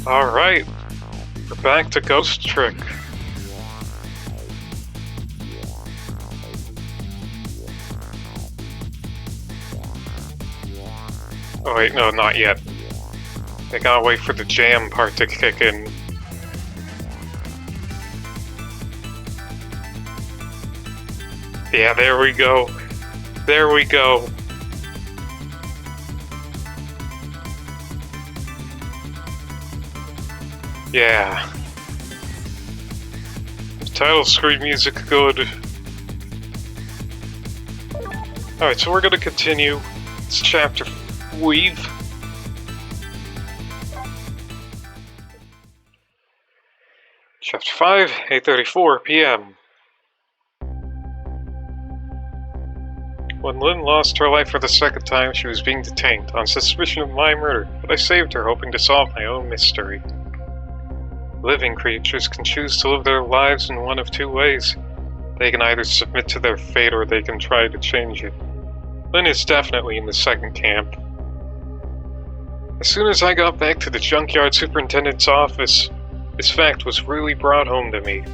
Alright, we're back to Ghost Trick. Oh wait, no, not yet. I gotta wait for the jam part to kick in. Yeah, there we go. There we go. Yeah. Title screen music good. Alright, so we're gonna continue. It's chapter Weave. Chapter 5, 8:34 p.m. When Lynne lost her life for the second time, she was being detained on suspicion of my murder, but I saved her, hoping to solve my own mystery. Living creatures can choose to live their lives in one of two ways. They can either submit to their fate or they can try to change it. Lynne is definitely in the second camp. As soon as I got back to the junkyard superintendent's office, this fact was really brought home to me.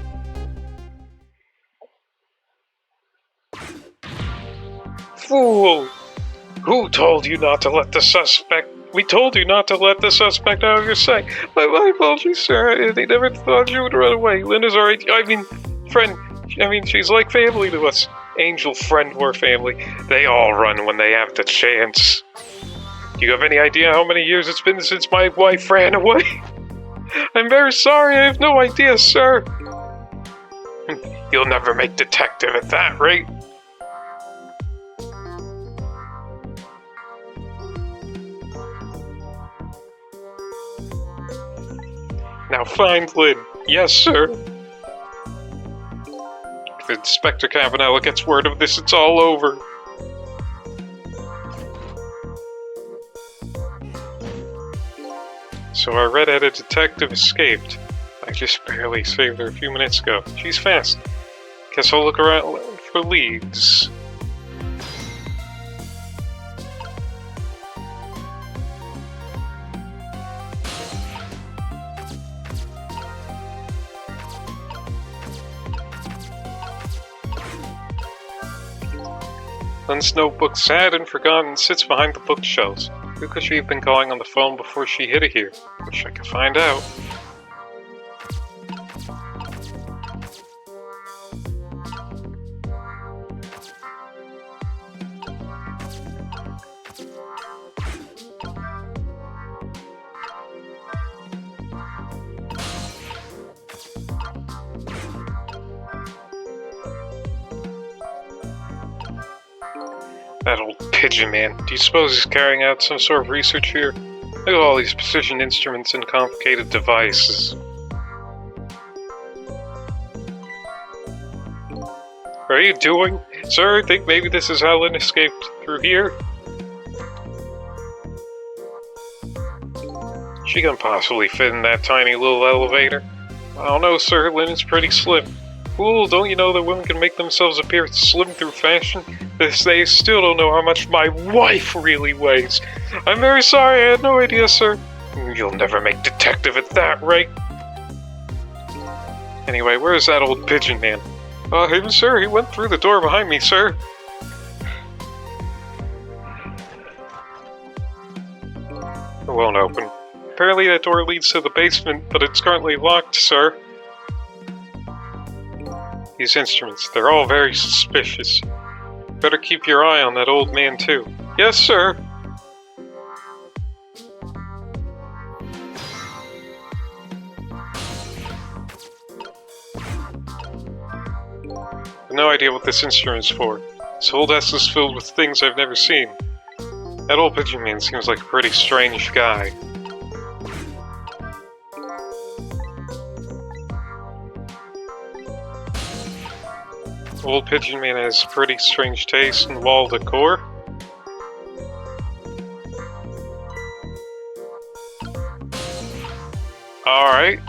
Fool! Who told you not to let the suspect... We told you not to let the suspect out of your sight. My apologies, sir. They never thought you would run away. Lynne is alright. Friend. She's like family to us. Angel, friend, or family. They all run when they have the chance. Do you have any idea how many years it's been since my wife ran away? I'm very sorry. I have no idea, sir. You'll never make detective at that rate. Now find Lynne. Yes, sir. If Inspector Cavanella gets word of this, it's all over. So our red-headed detective escaped. I just barely saved her a few minutes ago. She's fast. Guess I'll look around for leads. Lynne's notebook, sad and forgotten, sits behind the bookshelves. Who could she have been calling on the phone before she hid it here? Wish I could find out. That old pigeon man. Do you suppose he's carrying out some sort of research here? Look at all these precision instruments and complicated devices. What are you doing? Sir, I think maybe this is how Lynne escaped through here. She can possibly fit in that tiny little elevator. I don't know, sir. Lynne is pretty slim. Fool, don't you know that women can make themselves appear slim through fashion? They still don't know how much my wife really weighs. I'm very sorry, I had no idea, sir. You'll never make detective at that rate. Anyway, where's that old pigeon man? Him, sir. He went through the door behind me, sir. It won't open. Apparently that door leads to the basement, but it's currently locked, sir. These instruments, they're all very suspicious. Better keep your eye on that old man, too. Yes, sir. I have no idea what this instrument's for. This whole desk is filled with things I've never seen. That old pigeon man seems like a pretty strange guy. Old pigeon man has pretty strange taste in wall decor. Alright.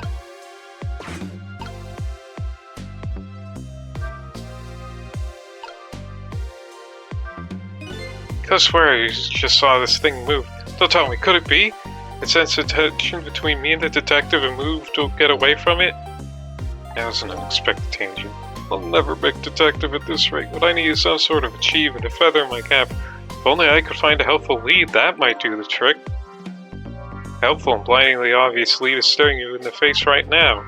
I swear I just saw this thing move. Don't tell me, could it be? It sensed the tension between me and the detective and moved to get away from it. That was an unexpected tangent. I'll never make detective at this rate. What I need is some sort of achievement, a feather in my cap. If only I could find a helpful lead, that might do the trick. Helpful and blindingly obvious lead is staring you in the face right now.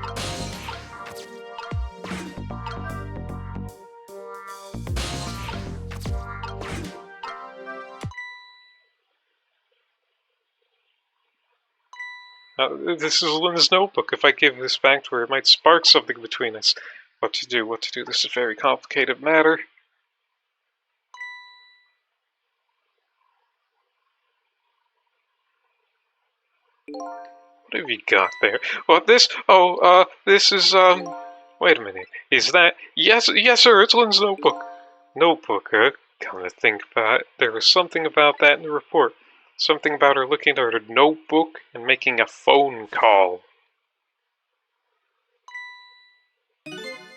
This is Lynne's notebook. If I give this back to her, it might spark something between us. What to do? This is a very complicated matter. What have you got there? What, this? Oh, this is, wait a minute. Is that? Yes, sir, it's Lynne's notebook. Notebook, huh? Come to think about it, there was something about that in the report. Something about her looking at her notebook and making a phone call.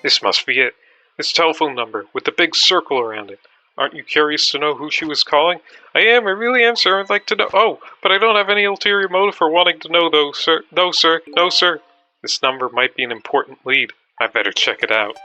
This must be it. This telephone number, with the big circle around it. Aren't you curious to know who she was calling? I really am, sir. I'd like to know. Oh, but I don't have any ulterior motive for wanting to know, though, sir. No, sir. This number might be an important lead. I better check it out.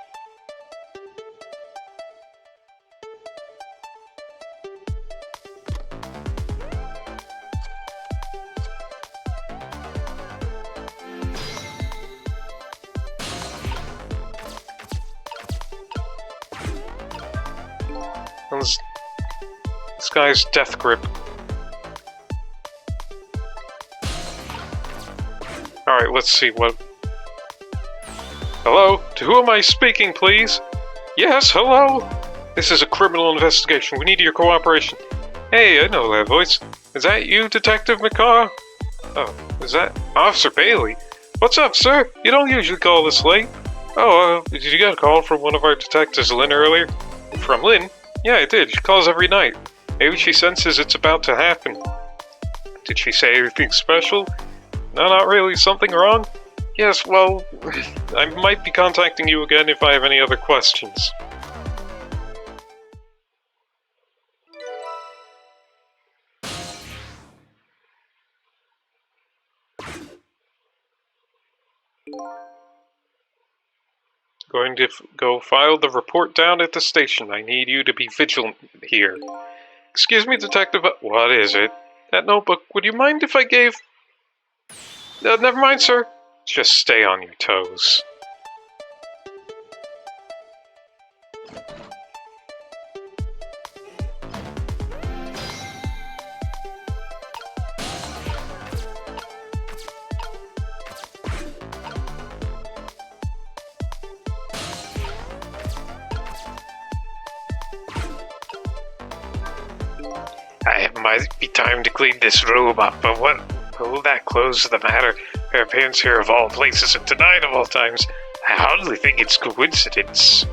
This guy's death grip. Alright, let's see what... Hello? To who am I speaking, please? Yes, hello? This is a criminal investigation. We need your cooperation. Hey, I know that voice. Is that you, Detective McCaw? Oh, is that Officer Bailey? What's up, sir? You don't usually call this late. Oh, did you get a call from one of our detectives, Lynne, earlier? From Lynne? Yeah, I did. She calls every night. Maybe she senses it's about to happen. Did she say anything special? No, not really. Something wrong? Yes, well, I might be contacting you again if I have any other questions. Going to go file the report down at the station. I need you to be vigilant here. Excuse me, Detective. What is it? That notebook. Would you mind if I gave... never mind, sir. Just stay on your toes. It might be time to clean this room up, but what will that close the matter? Her appearance here of all places and tonight of all times. I hardly think it's coincidence.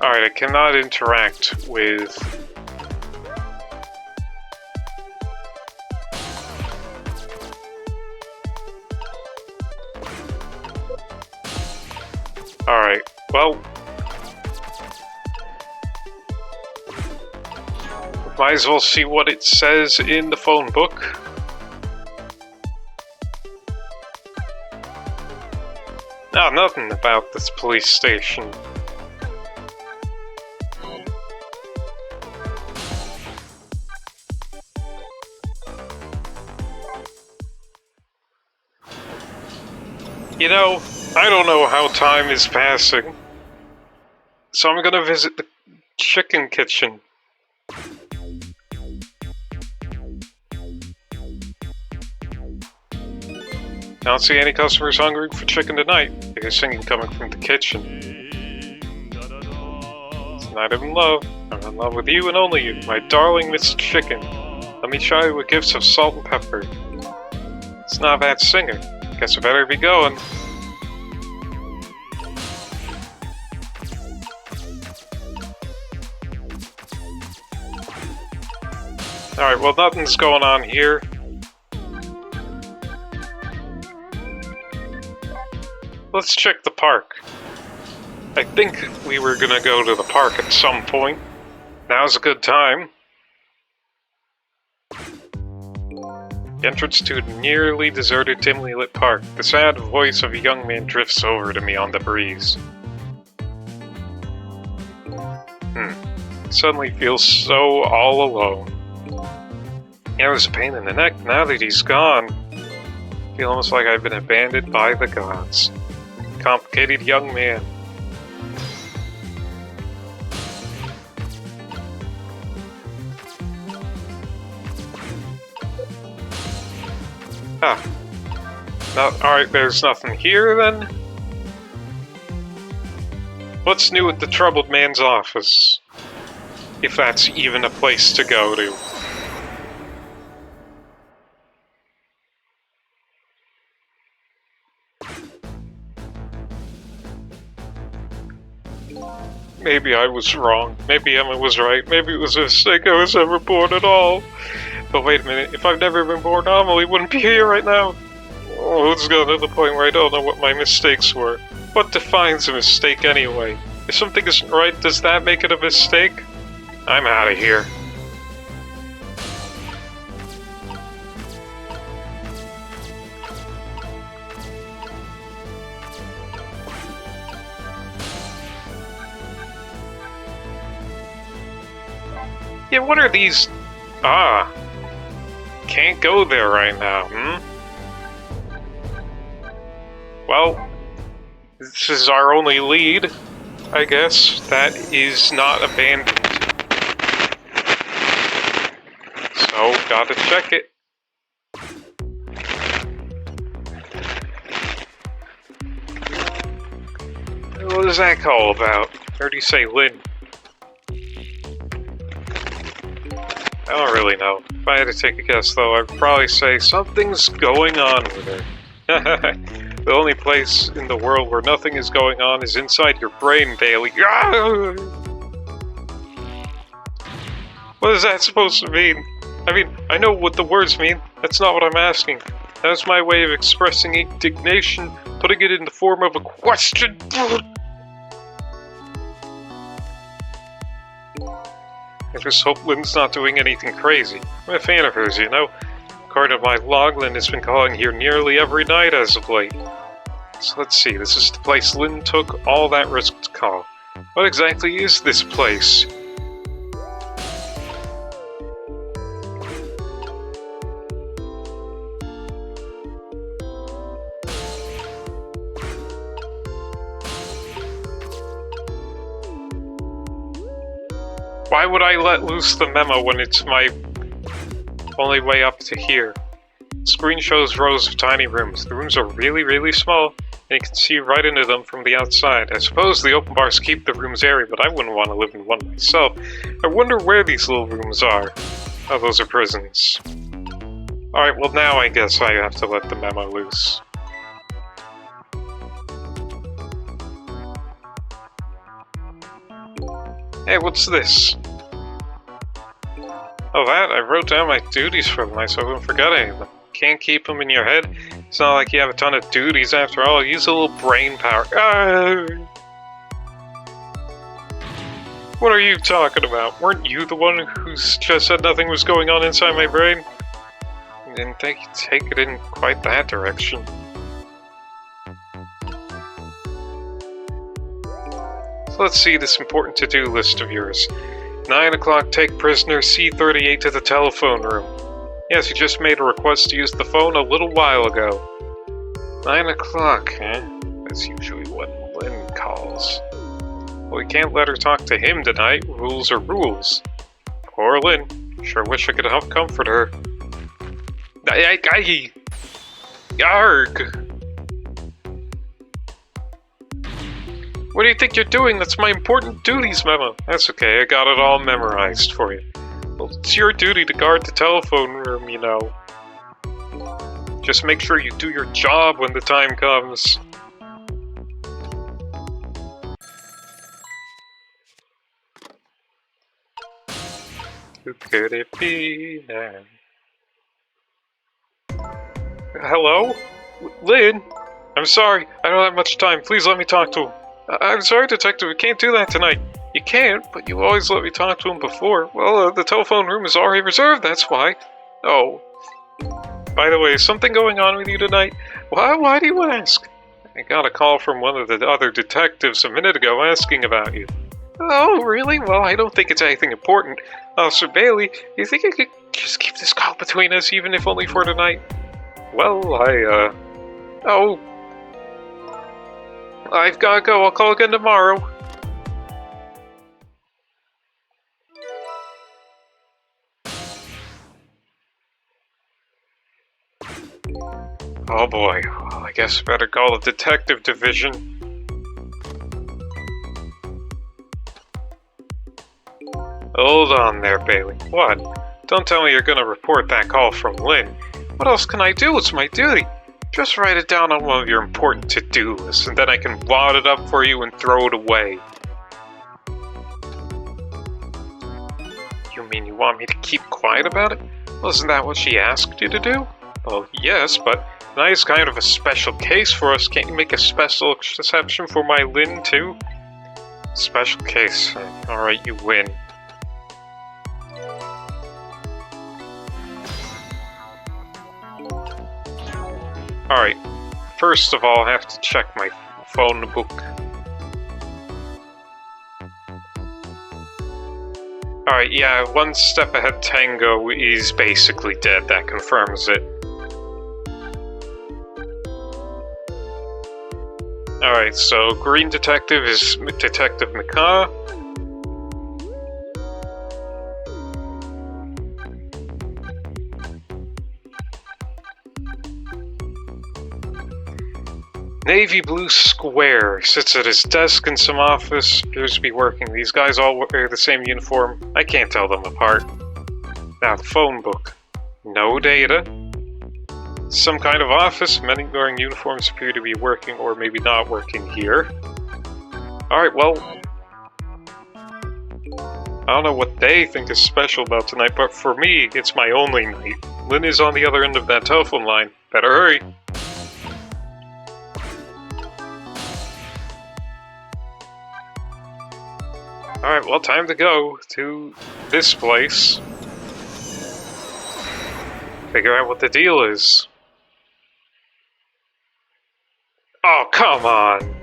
Alright, I cannot interact with... Alright, well... Might as well see what it says in the phone book. Nothing about this police station. You know, I don't know how time is passing, so I'm gonna visit the chicken kitchen. I don't see any customers hungry for chicken tonight. I hear singing coming from the kitchen. It's a night I'm in love. I'm in love with you and only you, my darling Miss Chicken. Let me shower you with gifts of salt and pepper. It's not a bad singer. Guess I better be going. Alright, well, nothing's going on here. Let's check the park. I think we were gonna go to the park at some point. Now's a good time. The entrance to a nearly deserted, dimly lit park. The sad voice of a young man drifts over to me on the breeze. Suddenly feels so all alone. Yeah, it was a pain in the neck. Now that he's gone, I feel almost like I've been abandoned by the gods. Complicated young man. Ah. No, alright, there's nothing here then. What's new at the troubled man's office? If that's even a place to go to. Maybe I was wrong. Maybe Emma was right. Maybe it was a mistake I was ever born at all. But wait a minute, if I've never been born, Amelie wouldn't be here right now. Oh, it's gotten to the point where I don't know what my mistakes were. What defines a mistake anyway? If something isn't right, does that make it a mistake? I'm out of here. Yeah, what are these? Ah. Can't go there right now, Well, this is our only lead, I guess. That is not abandoned. So, gotta check it. What is that call about? Or do you say Lynne? I don't really know. If I had to take a guess, though, I'd probably say something's going on with her. The only place in the world where nothing is going on is inside your brain, Bailey. What is that supposed to mean? I mean, I know what the words mean. That's not what I'm asking. That's my way of expressing indignation, putting it in the form of a question. I just hope Lynne's not doing anything crazy. I'm a fan of hers, you know. According to my log, Lynne has been calling here nearly every night as of late. So let's see, this is the place Lynne took all that risk to call. What exactly is this place? Why would I let loose the memo when it's my only way up to here? The screen shows rows of tiny rooms. The rooms are really, really small, and you can see right into them from the outside. I suppose the open bars keep the rooms airy, but I wouldn't want to live in one myself. I wonder where these little rooms are. Oh, those are prisons. Alright, well now I guess I have to let the memo loose. Hey, what's this? Oh, that? I wrote down my duties for the night so I wouldn't forget any of them. Can't keep them in your head? It's not like you have a ton of duties after all. Use a little brain power. What are you talking about? Weren't you the one who just said nothing was going on inside my brain? I didn't think you'd take it in quite that direction. Let's see this important to-do list of yours. 9 o'clock, take prisoner C-38 to the telephone room. Yes, you just made a request to use the phone a little while ago. 9 o'clock, eh? That's usually when Lynne calls. Well, we can't let her talk to him tonight. Rules are rules. Poor Lynne. Sure wish I could help comfort her. Yarg! What do you think you're doing? That's my important duties memo. That's okay, I got it all memorized for you. Well, it's your duty to guard the telephone room, you know. Just make sure you do your job when the time comes. Who could it be now? Hello? Lynne? I'm sorry, I don't have much time. Please let me talk to him. I'm sorry, Detective, we can't do that tonight. You can't, but you always let me talk to him before. Well, the telephone room is already reserved, that's why. Oh. By the way, is something going on with you tonight? Why do you ask? I got a call from one of the other detectives a minute ago asking about you. Oh, really? Well, I don't think it's anything important. Officer Bailey, you think you could just keep this call between us, even if only for tonight? Well, Oh. I've gotta go. I'll call again tomorrow. Oh boy. Well, I guess I better call the detective division. Hold on there, Bailey. What? Don't tell me you're gonna report that call from Lynne. What else can I do? It's my duty. Just write it down on one of your important to-do lists, and then I can wad it up for you and throw it away. You mean you want me to keep quiet about it? Wasn't that what she asked you to do? Well, yes, but tonight's kind of a special case for us. Can't you make a special exception for my Lynne, too? Special case. Alright, you win. Alright, first of all, I have to check my phone book. Alright, yeah, one step ahead Tango is basically dead, that confirms it. Alright, so Green Detective is Detective McCaw. Navy Blue Square sits at his desk in some office, appears to be working. These guys all wear the same uniform. I can't tell them apart. Now, the phone book. No data. Some kind of office. Men wearing uniforms appear to be working or maybe not working here. Alright, well, I don't know what they think is special about tonight, but for me, it's my only night. Lynne is on the other end of that telephone line. Better hurry. Alright, well, time to go to this place. Figure out what the deal is. Oh, come on!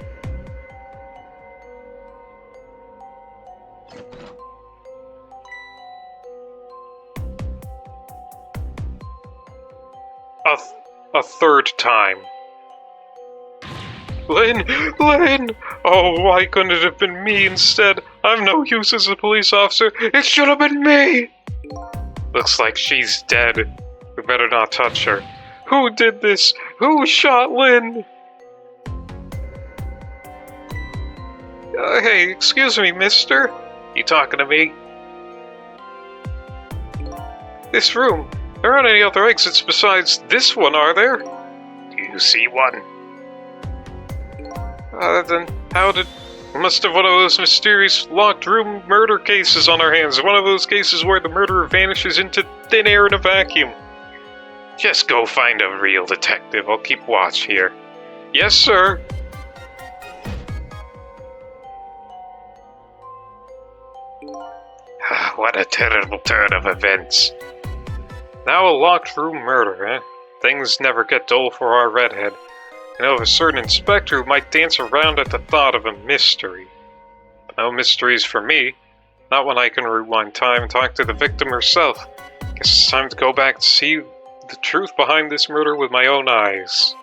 A third time. Lynne! Lynne! Oh, why couldn't it have been me instead? I'm no use as a police officer. It should have been me! Looks like she's dead. We better not touch her. Who did this? Who shot Lynne? Hey, excuse me, mister? You talking to me? This room. There aren't any other exits besides this one, are there? Do you see one? Then how did... We must have one of those mysterious locked room murder cases on our hands. One of those cases where the murderer vanishes into thin air in a vacuum. Just go find a real detective. I'll keep watch here. Yes, sir. What a terrible turn of events. Now a locked room murder, eh? Things never get dull for our redhead. I know of a certain inspector who might dance around at the thought of a mystery. But no mysteries for me. Not when I can rewind time and talk to the victim herself. Guess it's time to go back to see the truth behind this murder with my own eyes.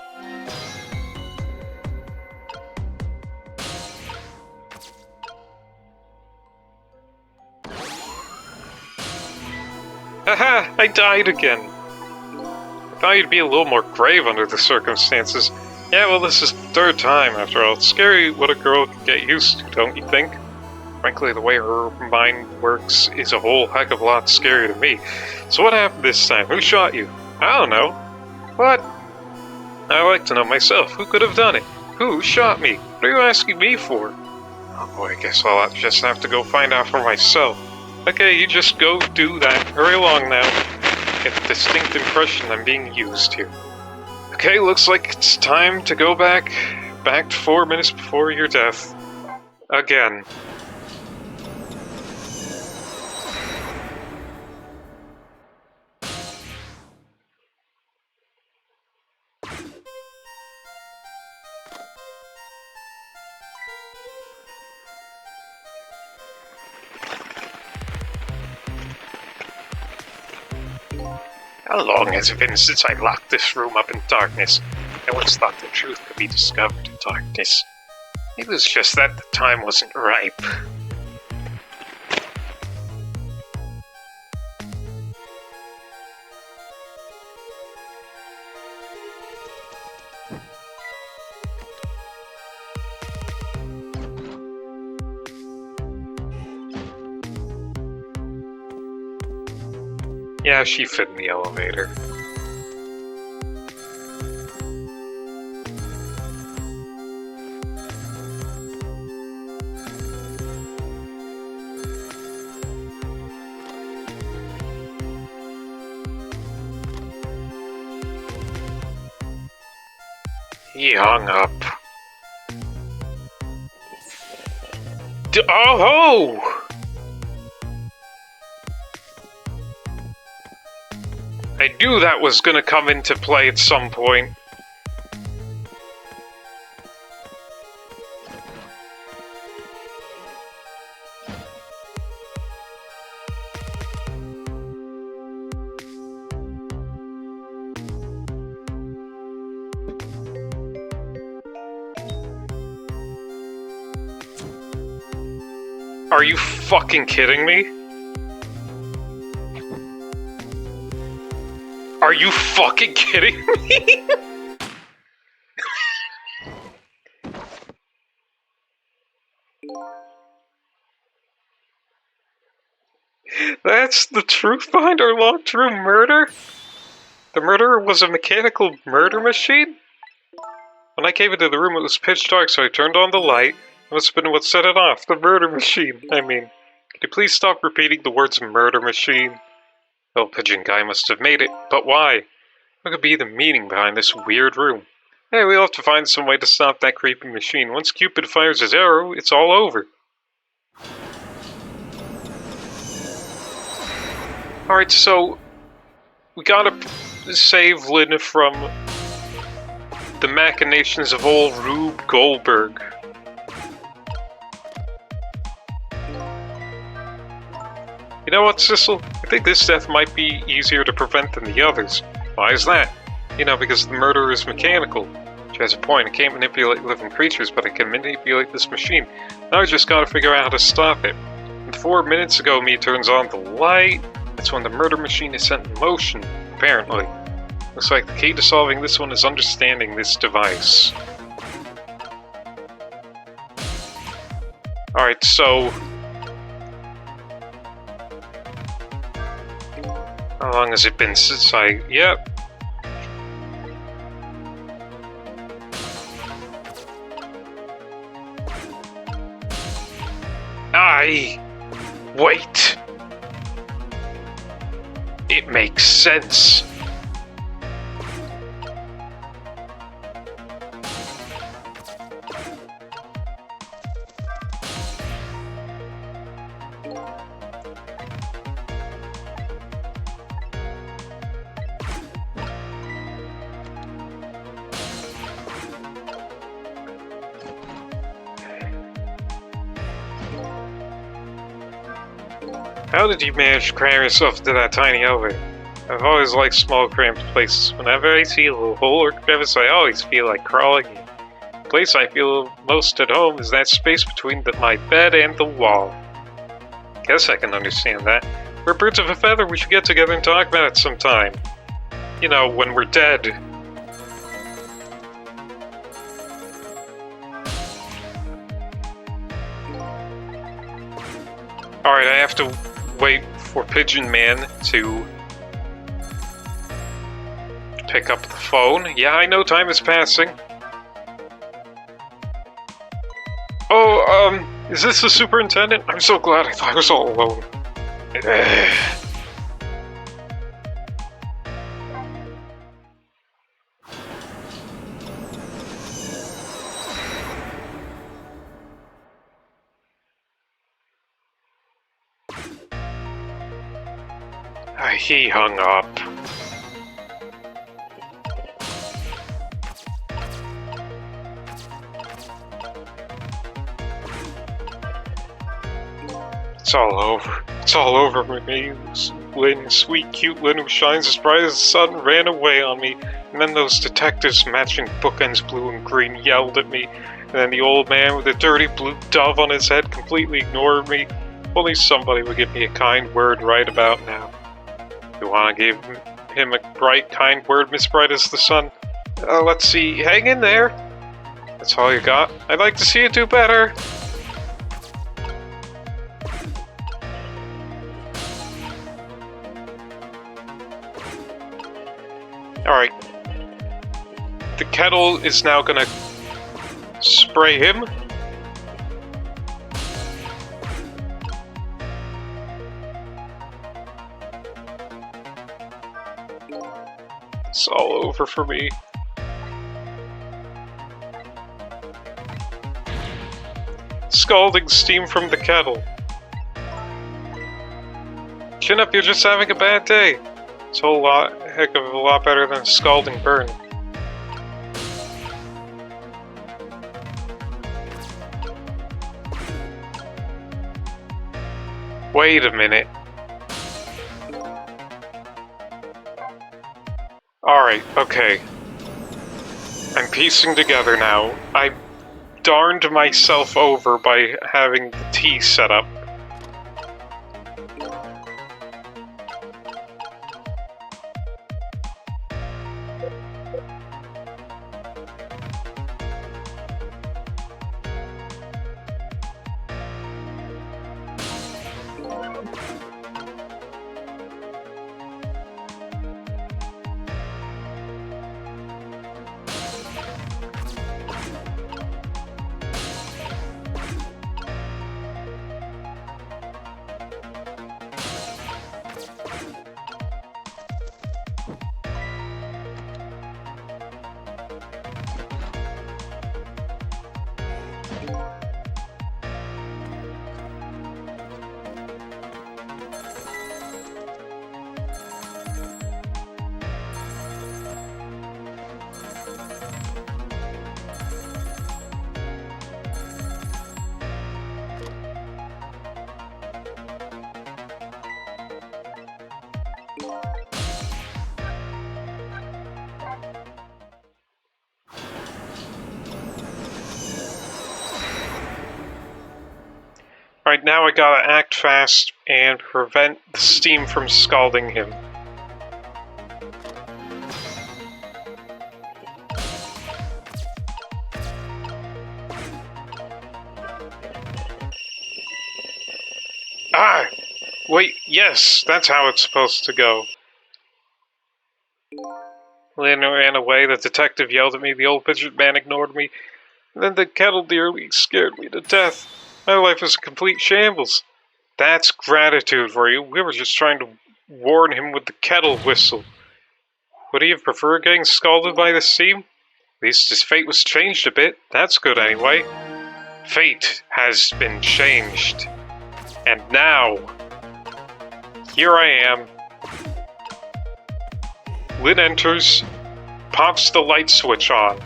Haha! I died again! I thought you'd be a little more grave under the circumstances. Yeah, well, this is the third time, after all. It's scary what a girl can get used to, don't you think? Frankly, the way her mind works is a whole heck of a lot scarier to me. So what happened this time? Who shot you? I don't know. What? I'd like to know myself. Who could have done it? Who shot me? What are you asking me for? Oh boy, I guess I'll just have to go find out for myself. Okay, you just go do that. Hurry along now. I get a distinct impression I'm being used here. Okay, looks like it's time to go back to 4 minutes before your death. Again. How long has it been since I locked this room up in darkness? I once thought the truth could be discovered in darkness. It was just that the time wasn't ripe. Yeah, she fit in the elevator. He hung up. Oh! I knew that was gonna come into play at some point. Are you fucking kidding me? Are you fucking kidding me? That's the truth behind our locked room murder? The murderer was a mechanical murder machine? When I came into the room, it was pitch dark, so I turned on the light. It must have been what set it off. The murder machine. I mean, could you please stop repeating the words murder machine? The pigeon guy must have made it, but why? What could be the meaning behind this weird room? Hey, we'll have to find some way to stop that creepy machine. Once Cupid fires his arrow, it's all over. Alright, so we gotta save Lynne from the machinations of old Rube Goldberg. You know what, Sissel? I think this death might be easier to prevent than the others. Why is that? You know, because the murderer is mechanical. She has a point. I can't manipulate living creatures, but I can manipulate this machine. Now I just gotta figure out how to stop it. And 4 minutes ago, me turns on the light. That's when the murder machine is set in motion, apparently. Looks like the key to solving this one is understanding this device. Alright, so... how long has it been since I... Yep. Wait! It makes sense. How did you manage to cram yourself into that tiny elevator? I've always liked small cramped places. Whenever I see a little hole or crevice, I always feel like crawling in. The place I feel most at home is that space between my bed and the wall. Guess I can understand that. We're birds of a feather, we should get together and talk about it sometime. You know, when we're dead. Alright, I have to wait for Pigeon Man to pick up the phone. Yeah, I know time is passing. Oh, is this the superintendent? I'm so glad I thought I was all alone. He hung up. It's all over. It's all over with me. Lynne, sweet, cute Lynne who shines as bright as the sun, ran away on me. And then those detectives matching bookends blue and green yelled at me. And then the old man with the dirty blue dove on his head completely ignored me. Only somebody would give me a kind word right about now. You want to give him a bright, kind word, Miss Bright as the sun? Let's see. Hang in there. That's all you got? I'd like to see you do better. Alright. The kettle is now gonna spray him. It's all over for me. Scalding steam from the kettle. Chin up, you're just having a bad day. It's a whole heck of a lot better than a scalding burn. Wait a minute. Alright, okay. I'm piecing together now. I darned myself over by having the tea set up. Right now I gotta act fast and prevent the steam from scalding him. Ah! Wait, yes, that's how it's supposed to go. Lynne ran away, the detective yelled at me, the old pigeon man ignored me, and then the kettle nearly scared me to death. My life was a complete shambles. That's gratitude for you. We were just trying to warn him with the kettle whistle. Would he have preferred getting scalded by the steam? At least his fate was changed a bit. That's good anyway. Fate has been changed. And now, here I am. Lynne enters, pops the light switch on.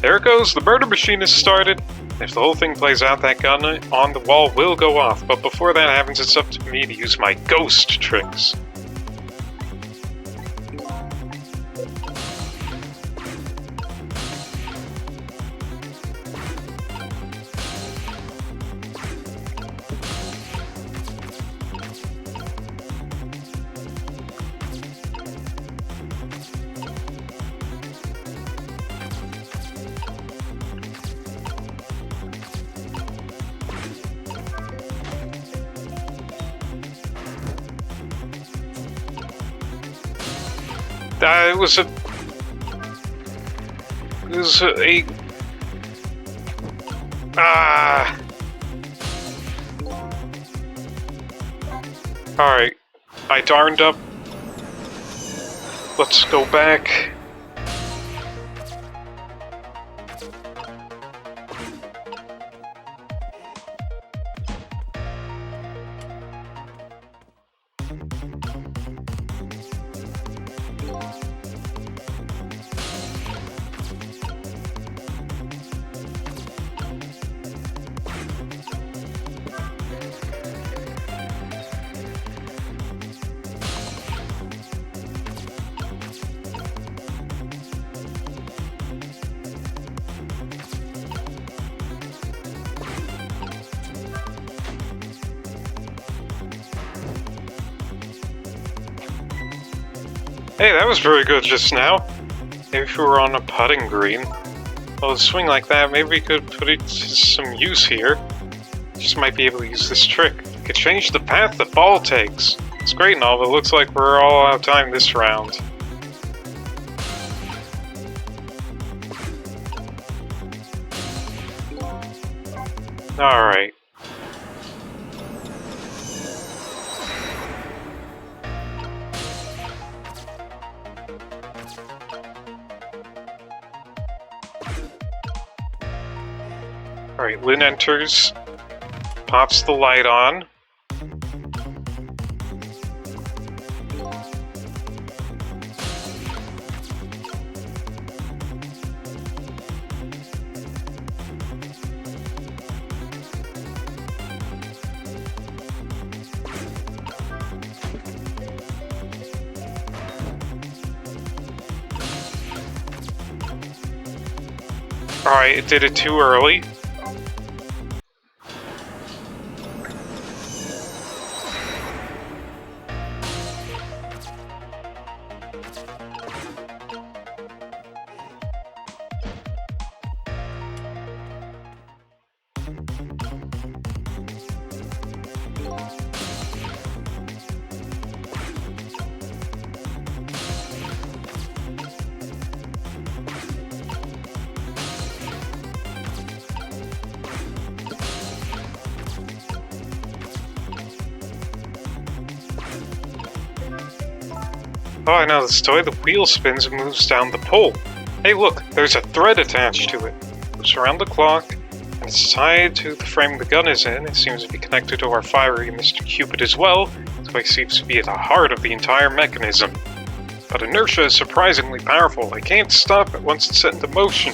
There it goes, the murder machine has started. If the whole thing plays out, that gun on the wall will go off, but before that happens, it's up to me to use my ghost tricks. It was a There's a... Ah! Alright. I darned up. Let's go back. Hey, that was very good just now. Maybe if we were on a putting green. Well, a swing like that, maybe we could put it to some use here. Just might be able to use this trick. We could change the path the ball takes. It's great and all, but it looks like we're all out of time this round. Alright. Alright, Lynne enters, pops the light on. Alright, it did it too early. Oh, I know this toy. The wheel spins and moves down the pole. Hey, look, there's a thread attached to it. It moves around the clock, and it's tied to the frame the gun is in. It seems to be connected to our fiery Mr. Cupid as well. This toy seems to be at the heart of the entire mechanism. But inertia is surprisingly powerful. I can't stop it once it's set into motion.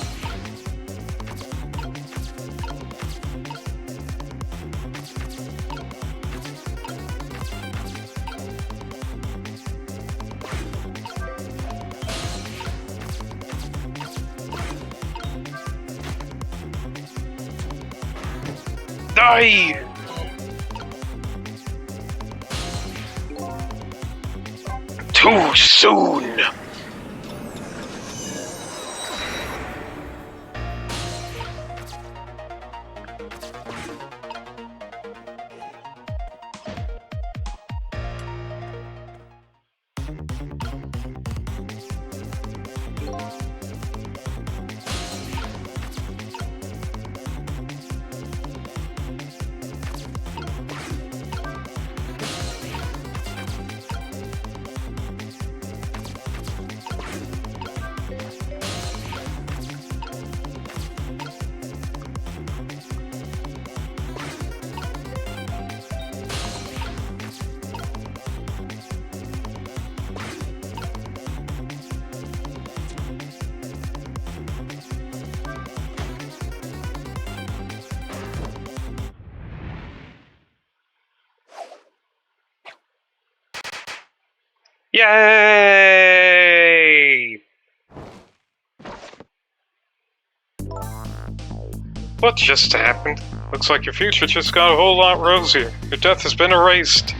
Die! Too soon! Yay! What just happened? Looks like your future just got a whole lot rosier. Your death has been erased.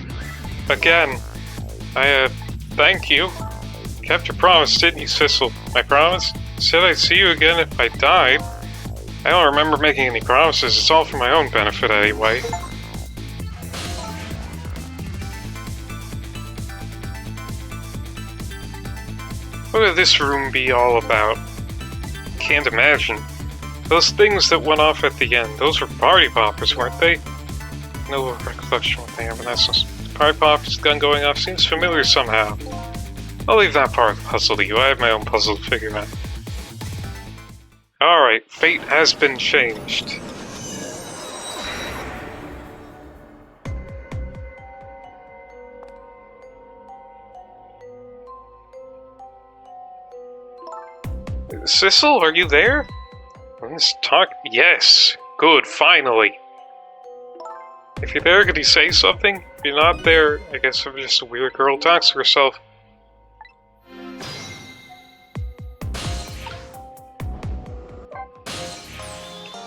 Again. Thank you. Kept your promise, didn't you, Sissel? My promise? Said I'd see you again if I died. I don't remember making any promises. It's all for my own benefit anyway. What would this room be all about? can't imagine. Those things that went off at the end, those were party poppers, weren't they? No recollection what they have in essence. Party poppers, gun going off, seems familiar somehow. I'll leave that part of the puzzle to you. I have my own puzzle to figure out. Alright, fate has been changed. Sissel, are you there? Let's talk. Yes. Good, finally. If you're there, could you say something? If you're not there, I guess I'm just a weird girl who talks to herself.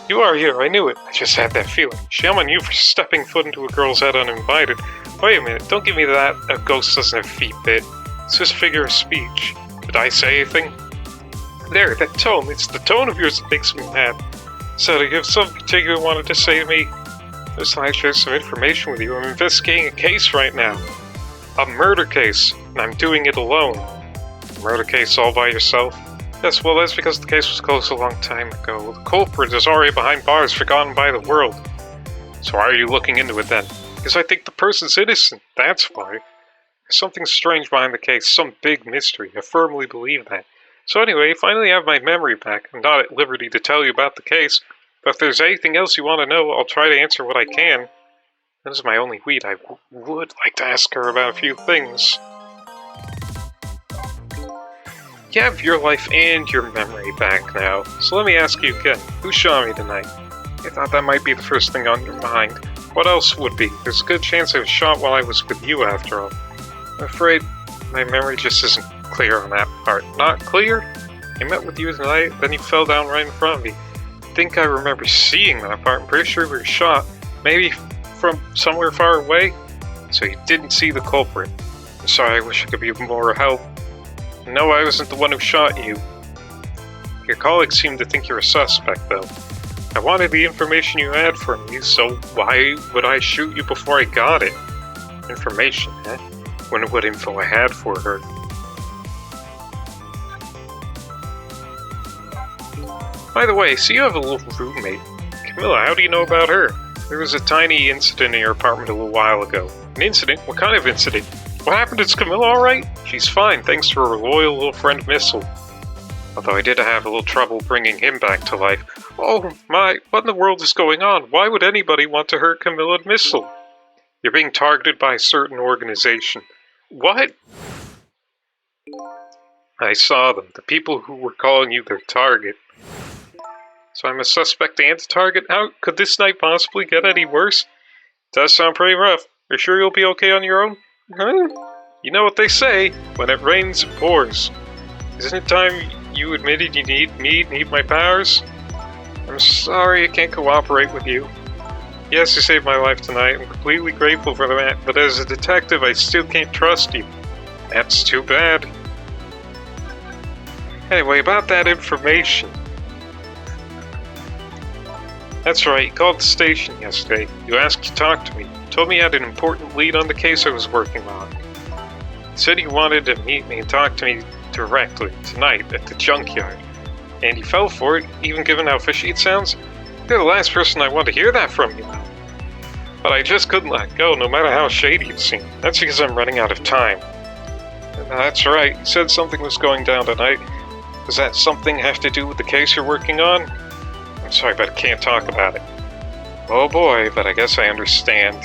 You are here, I knew it. I just had that feeling. Shame on you for stepping foot into a girl's head uninvited. Wait a minute, don't give me that a ghost doesn't have feet bit. It's just a figure of speech. Did I say anything? There, that tone. It's the tone of yours that makes me mad. So, do you have something particular you wanted to say to me? Just like to share some information with you. I'm investigating a case right now. A murder case, and I'm doing it alone. A murder case all by yourself? Yes, well, that's because the case was closed a long time ago. The culprit is already behind bars, forgotten by the world. So why are you looking into it then? Because I think the person's innocent, that's why. There's something strange behind the case, some big mystery. I firmly believe that. So anyway, I finally have my memory back. I'm not at liberty to tell you about the case, but if there's anything else you want to know, I'll try to answer what I can. This is my only lead. I would like to ask her about a few things. You have your life and your memory back now, so let me ask you again, who shot me tonight? I thought that might be the first thing on your mind. What else would be? There's a good chance I was shot while I was with you after all. I'm afraid my memory just isn't clear on that part. Not clear? I met with you tonight, then you fell down right in front of me. I think I remember seeing that part. I'm pretty sure we were shot. Maybe from somewhere far away? So you didn't see the culprit. I'm sorry, I wish I could be of more help. No, I wasn't the one who shot you. Your colleagues seem to think you're a suspect, though. I wanted the information you had from me, so why would I shoot you before I got it? Information, eh? Wonder what info I had for her. By the way, so you have a little roommate. Camilla, how do you know about her? There was a tiny incident in your apartment a little while ago. An incident? What kind of incident? What happened? Is Camilla alright? She's fine, thanks to her loyal little friend Missile. Although I did have a little trouble bringing him back to life. Oh my, what in the world is going on? Why would anybody want to hurt Camilla and Missile? You're being targeted by a certain organization. What? I saw them, the people who were calling you their target. So I'm a suspect and a target? How could this night possibly get any worse? Does sound pretty rough. Are you sure you'll be okay on your own? Huh? You know what they say, when it rains, it pours. Isn't it time you admitted you need my powers? I'm sorry I can't cooperate with you. Yes, you saved my life tonight. I'm completely grateful for that, but as a detective, I still can't trust you. That's too bad. Anyway, about that information. That's right, you called the station yesterday. You asked to talk to me. You told me you had an important lead on the case I was working on. You said you wanted to meet me and talk to me directly, tonight, at the junkyard. And you fell for it, even given how fishy it sounds. You're the last person I want to hear that from you now. But I just couldn't let go, no matter how shady it seemed. That's because I'm running out of time. That's right, you said something was going down tonight. Does that something have to do with the case you're working on? I'm sorry, but I can't talk about it. Oh boy, but I guess I understand.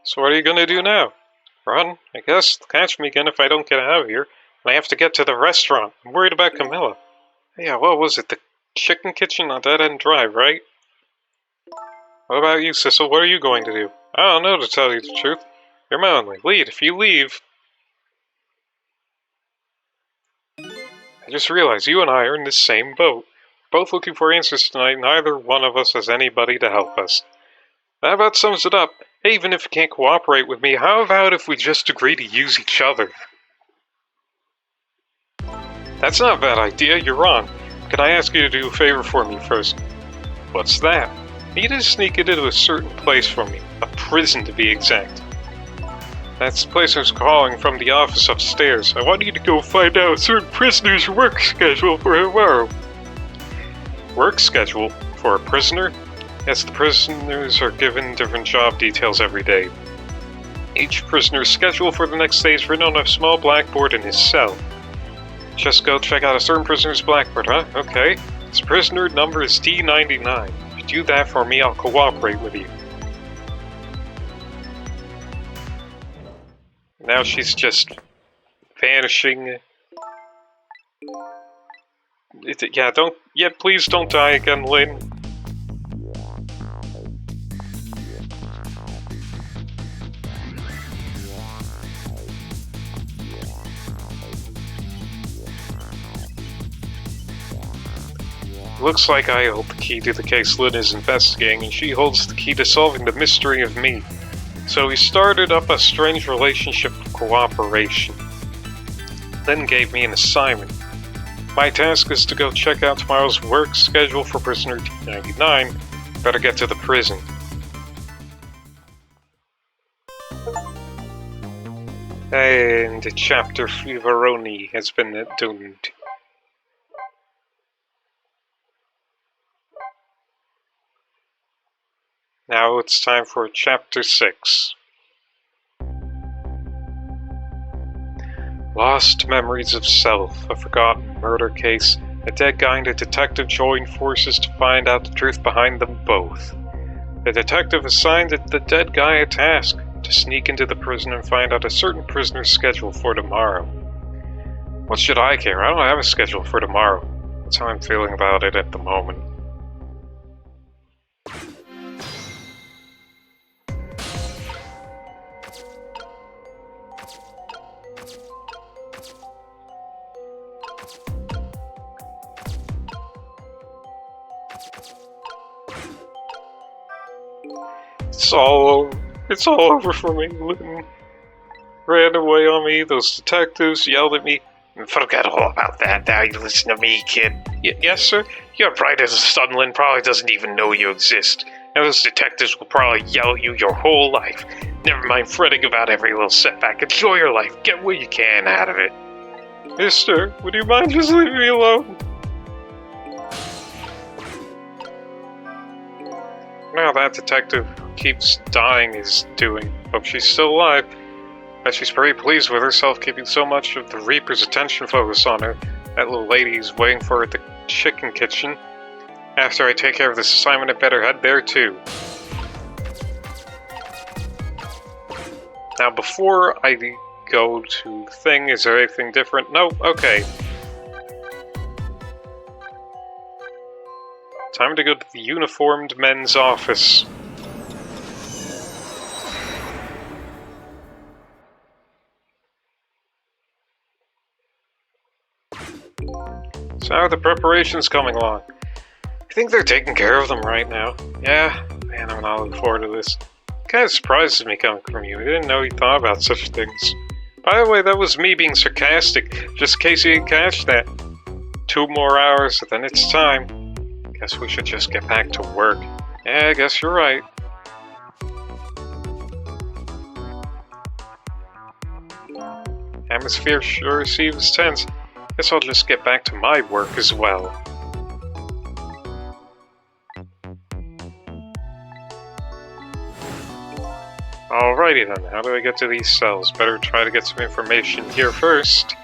So what are you gonna do now? Run? I guess they'll catch me again if I don't get out of here. And I have to get to the restaurant. I'm worried about Camilla. Yeah, what was it? The chicken kitchen on Dead End Drive, right? What about you, Sissel? What are you going to do? I don't know, to tell you the truth. You're my only lead. If you leave... I just realized you and I are in the same boat. We're both looking for answers tonight. Neither one of us has anybody to help us. That about sums it up. Hey, even if you can't cooperate with me, how about if we just agree to use each other? That's not a bad idea. You're wrong. Can I ask you to do a favor for me first? What's that? Need to sneak into a certain place for me. A prison, to be exact. That's the place I was calling from the office upstairs. I want you to go find out a certain prisoner's work schedule for tomorrow. Work schedule? For a prisoner? Yes, the prisoners are given different job details every day. Each prisoner's schedule for the next day is written on a small blackboard in his cell. Just go check out a certain prisoner's blackboard, huh? Okay. His prisoner number is D99. If you do that for me, I'll cooperate with you. Now she's just vanishing. Please don't die again, Lynne. Looks like I hold the key to the case Lynne is investigating, and she holds the key to solving the mystery of me. So we started up a strange relationship of cooperation. Lynne gave me an assignment. My task is to go check out tomorrow's work schedule for prisoner D99. Better get to the prison. And Chapter Fivaroni has been doomed. Now it's time for Chapter 6. Lost memories of self, a forgotten murder case, a dead guy and a detective join forces to find out the truth behind them both. The detective assigned the dead guy a task, to sneak into the prison and find out a certain prisoner's schedule for tomorrow. What should I care? I don't have a schedule for tomorrow. That's how I'm feeling about it at the moment. It's all over for me. Lynne ran away on me, those detectives yelled at me. Forget all about that, now you listen to me, kid. Yes, sir? Your bright as a son, Lynne, probably doesn't even know you exist. And those detectives will probably yell at you your whole life. Never mind fretting about every little setback. Enjoy your life. Get what you can out of it. Mister, would you mind just leaving me alone? Now that detective who keeps dying is doing. Hope she's still alive. Bet she's pretty pleased with herself keeping so much of the Reaper's attention focused on her. That little lady's waiting for her at the chicken kitchen. After I take care of this assignment, I better head there too. Now before I go to the thing, is there anything different? No? Okay. Time to go to the uniformed men's office. So how are the preparations coming along? I think they're taking care of them right now. Yeah, man, I'm not looking forward to this. It kind of surprises me coming from you. I didn't know you thought about such things. By the way, that was me being sarcastic, just in case you didn't catch that. 2 more hours, then it's time. Guess we should just get back to work. Yeah, I guess you're right. Atmosphere sure seems tense. Guess I'll just get back to my work as well. Alrighty then, how do I get to these cells? Better try to get some information here first.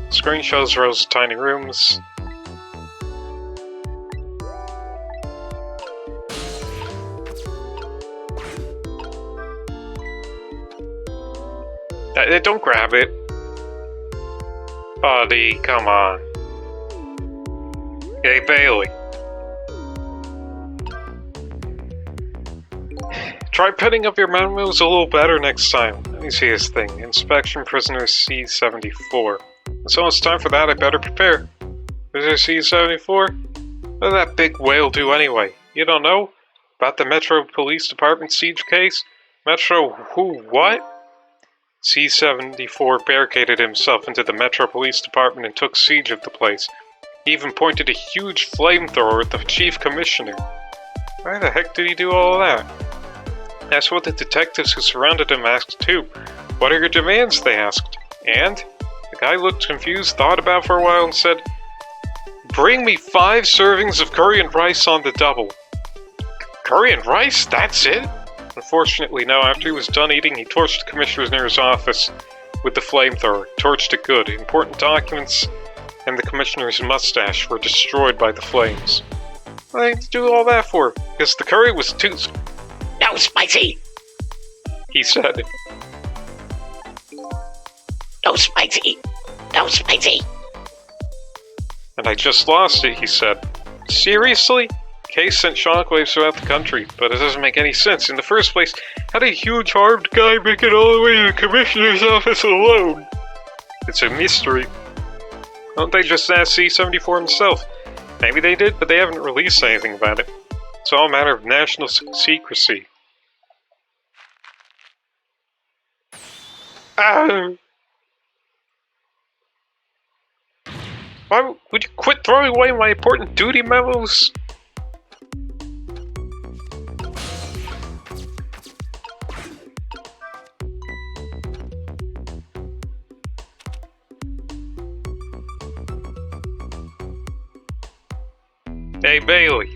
Screen shows rows of tiny rooms. Don't grab it. Buddy, come on. Hey, Bailey. Try putting up your memos a little better next time. Let me see this thing. Inspection prisoner C-74. So it's time for that, I better prepare. Prisoner C-74? What did that big whale do anyway? You don't know? About the Metro Police Department siege case? Metro who, what? C-74 barricaded himself into the Metro Police Department and took siege of the place. He even pointed a huge flamethrower at the Chief Commissioner. Why the heck did he do all of that? That's what the detectives who surrounded him asked too. What are your demands? They asked. And the guy looked confused, thought about for a while, and said, "Bring me 5 servings of curry and rice on the double." Curry and rice? That's it? Unfortunately, no. After he was done eating, he torched the commissioner's office with the flamethrower. Torched it good. Important documents and the commissioner's mustache were destroyed by the flames. What did he do all that for? Because the curry was too... No spicy! He said. No spicy! No spicy! And I just lost it, he said. Seriously? Case sent shockwaves throughout the country, but it doesn't make any sense. In the first place, how did a huge armed guy make it all the way to the commissioner's office alone? It's a mystery. Why don't they just ask C-74 himself? Maybe they did, but they haven't released anything about it. It's all a matter of national secrecy. Why would you quit throwing away my important duty memos? Hey, Bailey.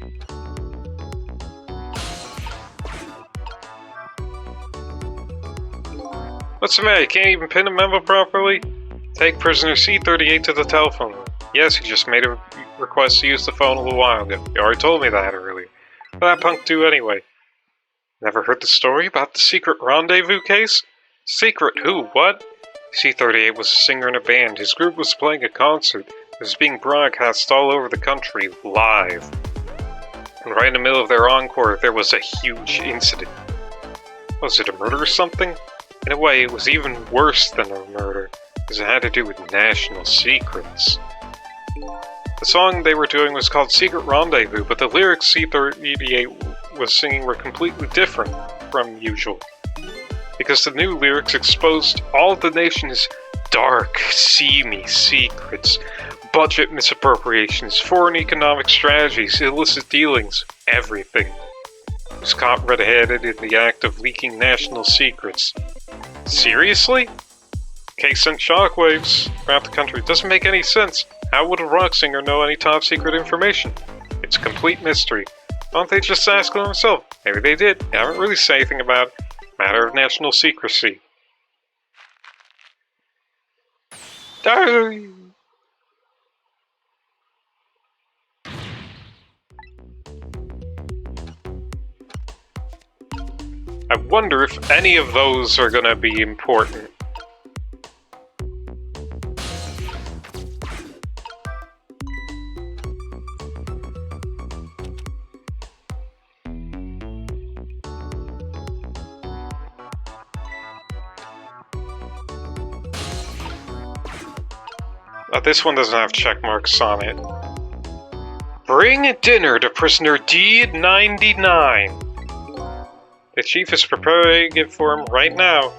What's the matter? You can't even pin a memo properly? Take prisoner C-38 to the telephone room. Yes, he just made a request to use the phone a little while ago. You already told me that earlier. What that punk do anyway? Never heard the story about the secret rendezvous case? Secret who? What? C-38 was a singer in a band. His group was playing a concert. It was being broadcast all over the country, live. And right in the middle of their encore, there was a huge incident. Was it a murder or something? In a way, it was even worse than a murder, because it had to do with national secrets. The song they were doing was called Secret Rendezvous, but the lyrics C-38 was singing were completely different from usual. Because the new lyrics exposed all of the nation's dark, seamy secrets, budget misappropriations, foreign economic strategies, illicit dealings, everything. He was caught red-handed in the act of leaking national secrets. Seriously? Case sent shockwaves throughout the country. Doesn't make any sense. How would a rock singer know any top secret information? It's a complete mystery. Why don't they just ask him himself? Maybe they did. They haven't really said anything about it. Matter of national secrecy. I wonder if any of those are gonna be important. This one doesn't have check marks on it. Bring dinner to prisoner D-99. The chief is preparing it for him right now.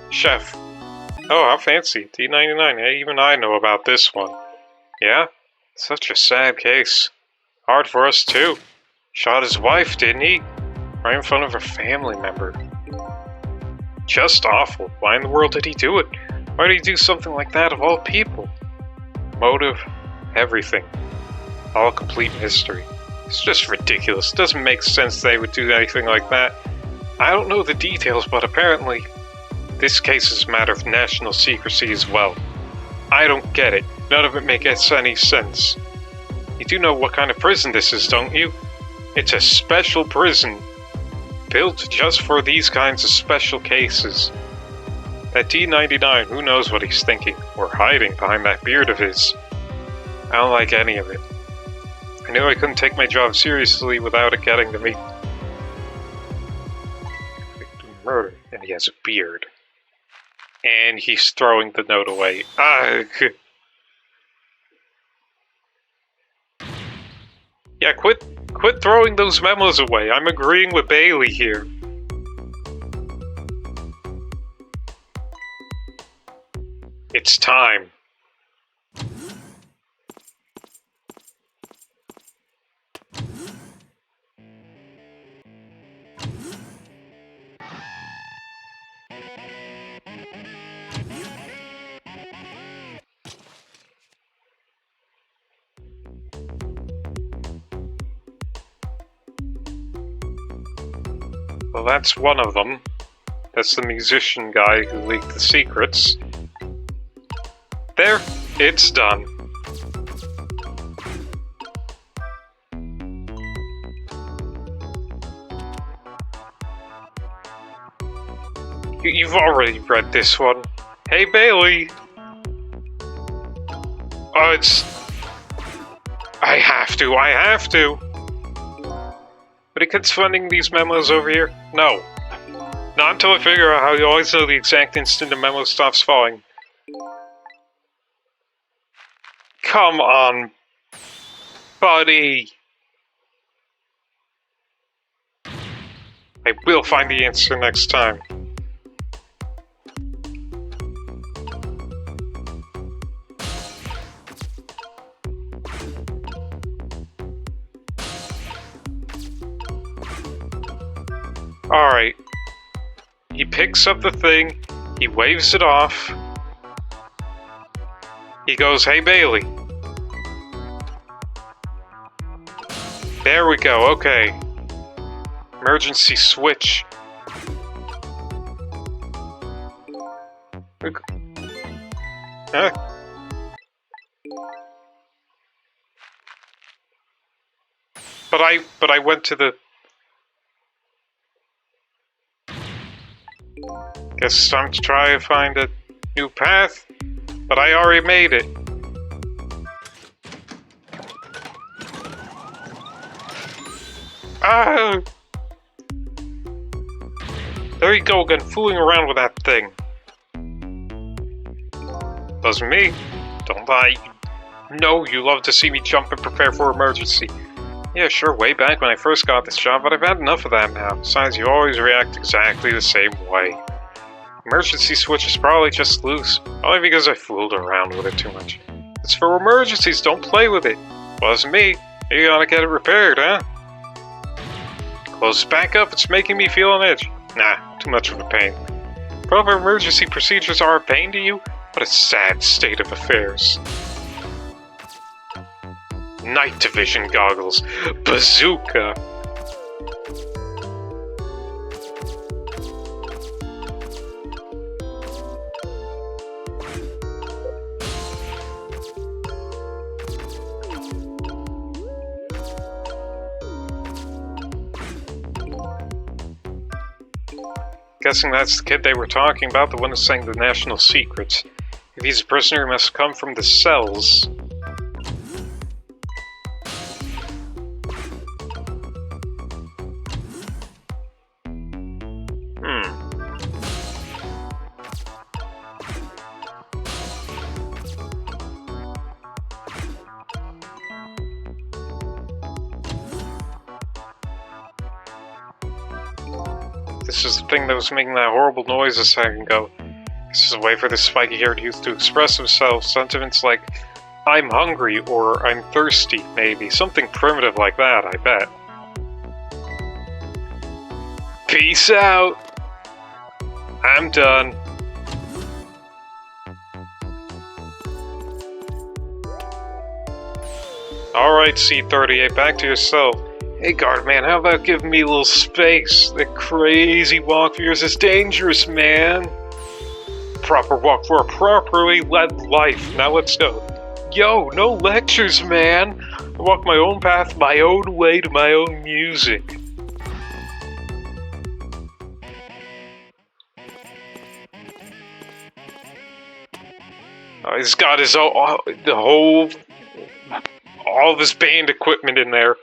Chef. Oh, how fancy. D-99. Hey, even I know about this one. Yeah? Such a sad case. Hard for us, too. Shot his wife, didn't he? Right in front of a family member. Just awful. Why in the world did he do it? Why did he do something like that of all people? Motive, everything. All a complete mystery. It's just ridiculous. It doesn't make sense they would do anything like that. I don't know the details, but apparently this case is a matter of national secrecy as well. I don't get it. None of it makes any sense. You do know what kind of prison this is, don't you? It's a special prison. Built just for these kinds of special cases. That D-99, who knows what he's thinking, or hiding behind that beard of his. I don't like any of it. I knew I couldn't take my job seriously without it getting to me. Murder, and he has a beard. And he's throwing the note away. Yeah, quit throwing those memos away. I'm agreeing with Bailey here. It's time. Well, that's one of them. That's the musician guy who leaked the secrets. There, it's done. You've already read this one. Hey, Bailey! Oh, it's... I have to! But it gets funding these memos over here? No. Not until I figure out how you always know the exact instant a memo stops falling. Come on, buddy! I will find the answer next time. Alright. He picks up the thing, he waves it off. He goes, hey Bailey. There we go, okay. Emergency switch. Huh? But I went to the... Guess it's time to try to find a new path, but I already made it. Ah! There you go again, fooling around with that thing. Wasn't me. Don't lie. No, you love to see me jump and prepare for emergency. Yeah, sure, way back when I first got this job, but I've had enough of that now. Besides, you always react exactly the same way. Emergency switch is probably just loose, probably because I fooled around with it too much. It's for emergencies, don't play with it. Wasn't me. You gotta get it repaired, huh? Close it back up, it's making me feel an itch. Nah, too much of a pain. Proper emergency procedures are a pain to you? What a sad state of affairs. Night Division goggles. Bazooka. Guessing that's the kid they were talking about, the one who sang the national secrets. If he's a prisoner, he must come from the cells. This is the thing that was making that horrible noise a second ago. This is a way for this spiky-haired youth to express himself. Sentiments like, I'm hungry, or I'm thirsty, maybe. Something primitive like that, I bet. Peace out! I'm done. Alright, C-38, back to yourself. Hey, guard man, how about giving me a little space? That crazy walk of yours is dangerous, man. Proper walk for a properly led life. Now let's go. Yo, no lectures, man. I walk my own path, my own way to my own music. He's got his all of his band equipment in there.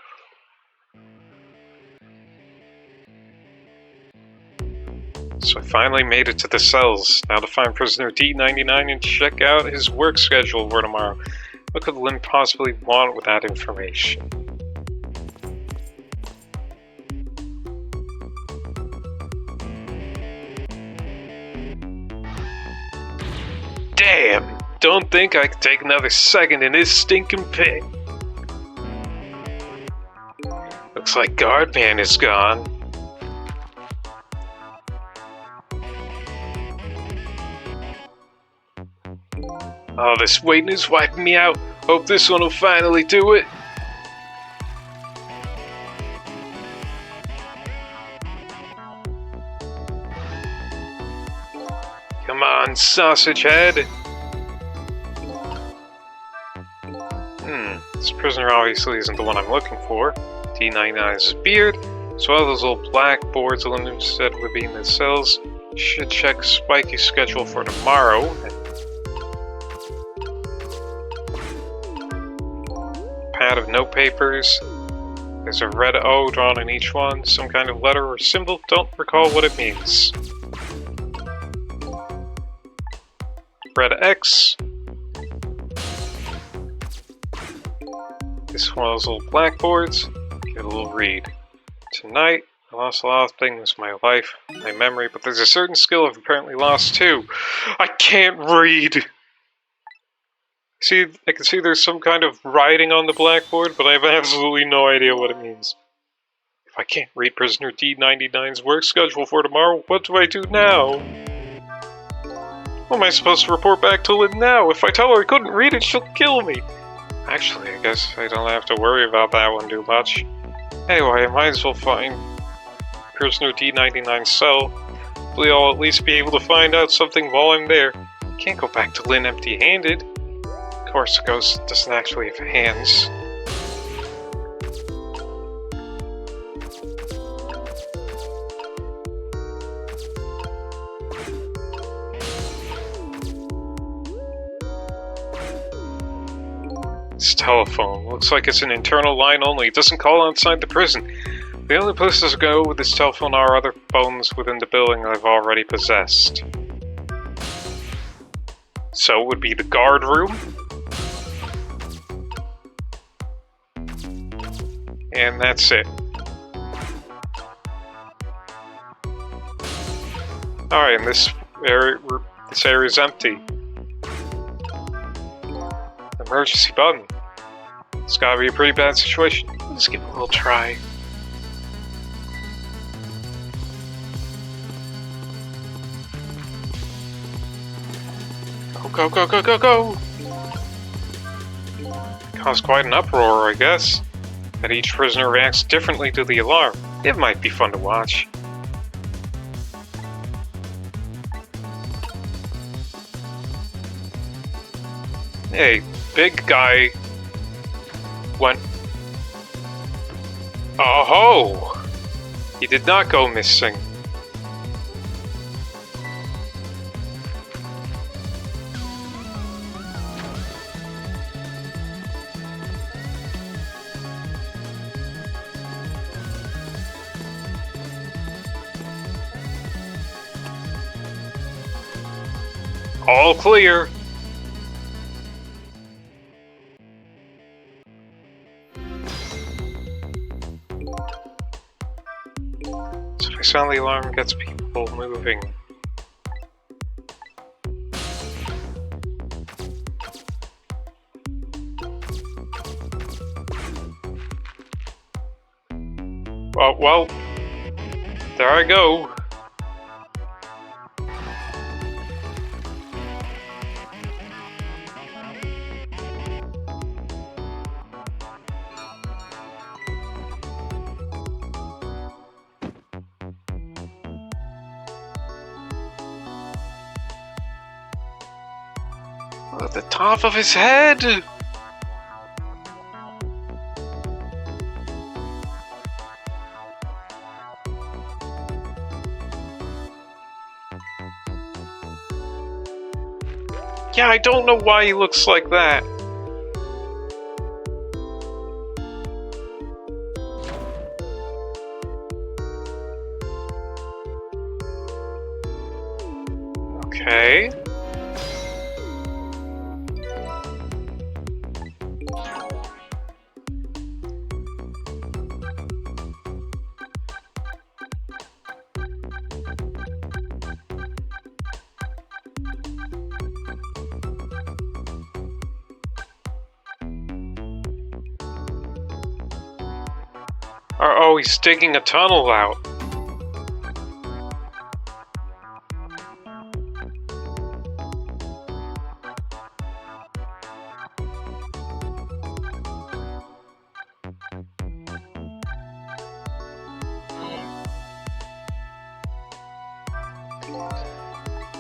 So I finally made it to the cells. Now to find prisoner D99 and check out his work schedule for tomorrow. What could Lynne possibly want with that information? Damn! Don't think I can take another second in this stinking pit. Looks like Guardman is gone. Oh, this waiting is wiping me out. Hope this one will finally do it. Come on, sausage head. This prisoner obviously isn't the one I'm looking for. D99's beard, as well as those little black boards Lynne said would be in the cells. Should check Spikey's schedule for tomorrow. Pad of note papers. There's a red O drawn in each one, some kind of letter or symbol, don't recall what it means. Red X. This is one of those little blackboards. Give it a little read. Tonight, I lost a lot of things in my life, my memory, but there's a certain skill I've apparently lost too. I can't read! See, I can see there's some kind of writing on the blackboard, but I have absolutely no idea what it means. If I can't read Prisoner D99's work schedule for tomorrow, what do I do now? What am I supposed to report back to Lynne now? If I tell her I couldn't read it, she'll kill me. Actually, I guess I don't have to worry about that one too much. Anyway, I might as well find Prisoner D99's cell. Hopefully I'll at least be able to find out something while I'm there. Can't go back to Lynne empty-handed. Of course, the ghost doesn't actually have hands. This telephone. Looks like it's an internal line only. It doesn't call outside the prison. The only places to go with this telephone are other phones within the building I've already possessed. So it would be the guard room. And that's it. Alright, and this area is empty. Emergency button. It's gotta be a pretty bad situation. Let's give it a little try. Go, go, go, go, go, go! Caused quite an uproar, I guess. That each prisoner reacts differently to the alarm. It might be fun to watch. Hey, big guy went... Oh-ho! He did not go missing. All clear. So if I sound the alarm, gets people moving. Well, there I go. At the top of his head! Yeah, I don't know why he looks like that. Okay. Oh, he's digging a tunnel out.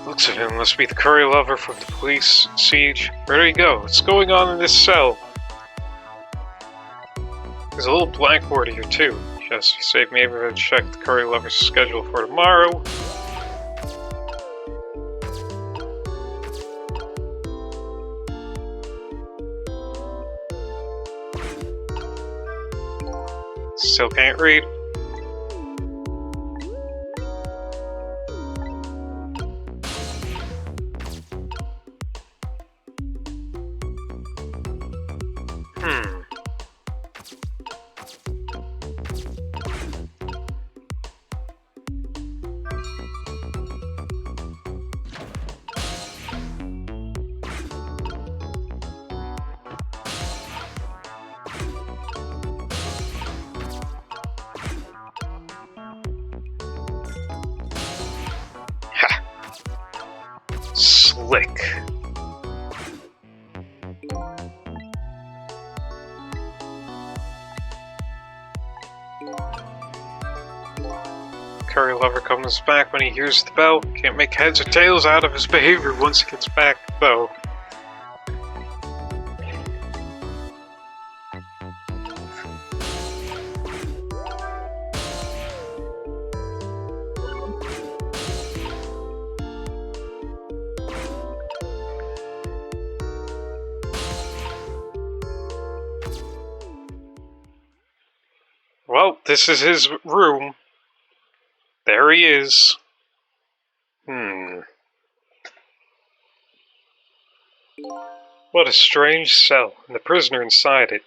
Looks of him must be the curry lover from the police siege. Where did he go? What's going on in this cell? There's a little blackboard here too. Just you saved me ever to check the curry lover's schedule for tomorrow. Still can't read. Slick. Curry lover comes back when he hears the bell. Can't make heads or tails out of his behavior once he gets back, though. Well, this is his room. There he is. What a strange cell, and the prisoner inside it.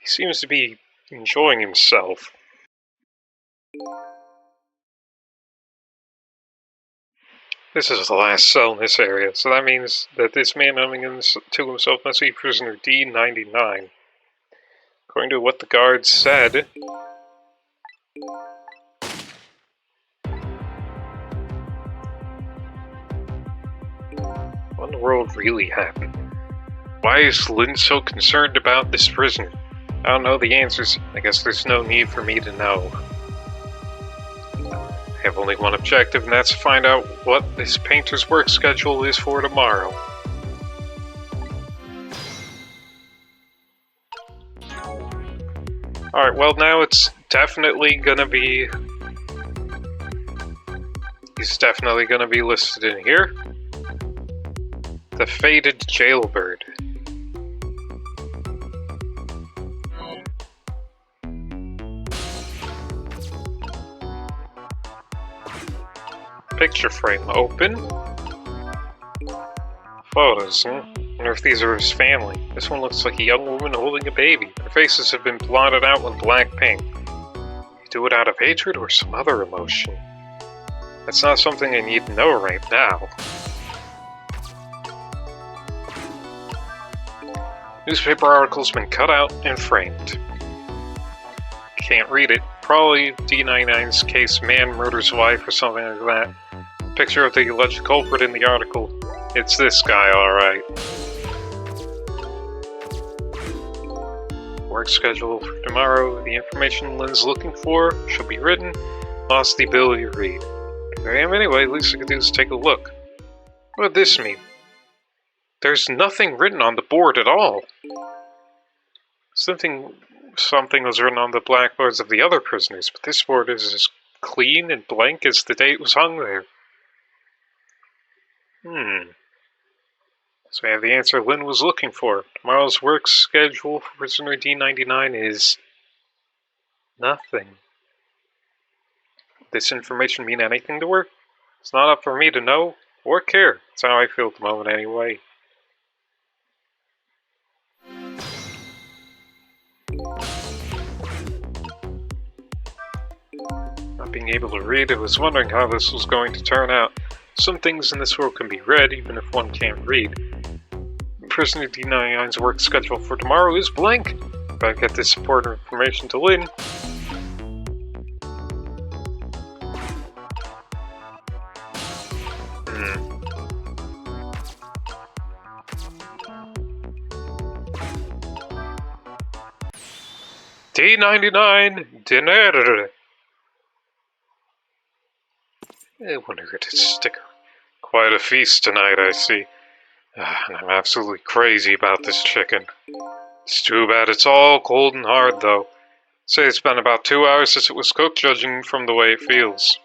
He seems to be enjoying himself. This is the last cell in this area, so that means that this man humming to himself must be prisoner D99. According to what the guards said, what in the world really happened? Why is Lynne so concerned about this prisoner? I don't know the answers. I guess there's no need for me to know. I have only one objective, and that's to find out what this painter's work schedule is for tomorrow. Alright, well now it's definitely gonna be... He's definitely gonna be listed in here. The Faded Jailbird. Picture frame open. Photos, I wonder if these are his family. This one looks like a young woman holding a baby. Their faces have been blotted out with black paint. You do it out of hatred or some other emotion? That's not something I need to know right now. Newspaper article's been cut out and framed. Can't read it. Probably D99's case, man murders wife or something like that. Picture of the alleged culprit in the article. It's this guy, alright. Work schedule for tomorrow. The information Lynne's looking for should be written. Lost the ability to read. There I am anyway, least I can do is take a look. What does this mean? There's nothing written on the board at all. Something was written on the blackboards of the other prisoners, but this board is as clean and blank as the day it was hung there. So we have the answer Lynne was looking for. Tomorrow's work schedule for prisoner D99 is... nothing. Does this information mean anything to her? It's not up for me to know or care. That's how I feel at the moment anyway. Not being able to read, I was wondering how this was going to turn out. Some things in this world can be read even if one can't read. Prisoner D99's work schedule for tomorrow is blank. Gotta get this important information to Lynne. D99 dinner. I wonder who to stick. Quite a feast tonight, I see. And I'm absolutely crazy about this chicken. It's too bad it's all cold and hard, though. Say it's been about 2 hours since it was cooked, judging from the way it feels.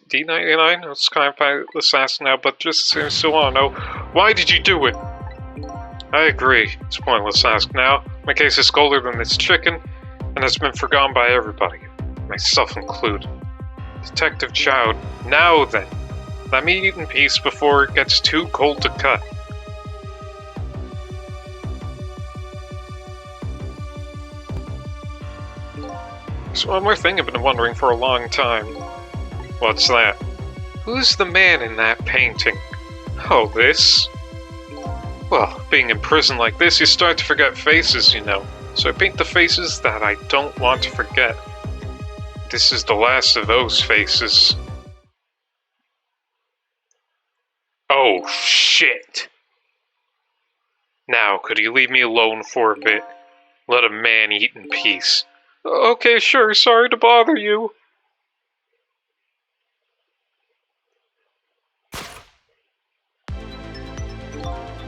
D99? It's kind of pointless asking now, but just seems to want to know, why did you do it? I agree. It's pointless ask now. My case is colder than this chicken, and has been forgotten by everybody, myself included. Detective Chowd, now then, let me eat in peace before it gets too cold to cut. So one more thing I've been wondering for a long time. What's that? Who's the man in that painting? Oh, this? Well, being in prison like this, you start to forget faces, you know. So I paint the faces that I don't want to forget. This is the last of those faces. Oh, shit! Now, could you leave me alone for a bit? Let a man eat in peace. Okay, sure, sorry to bother you.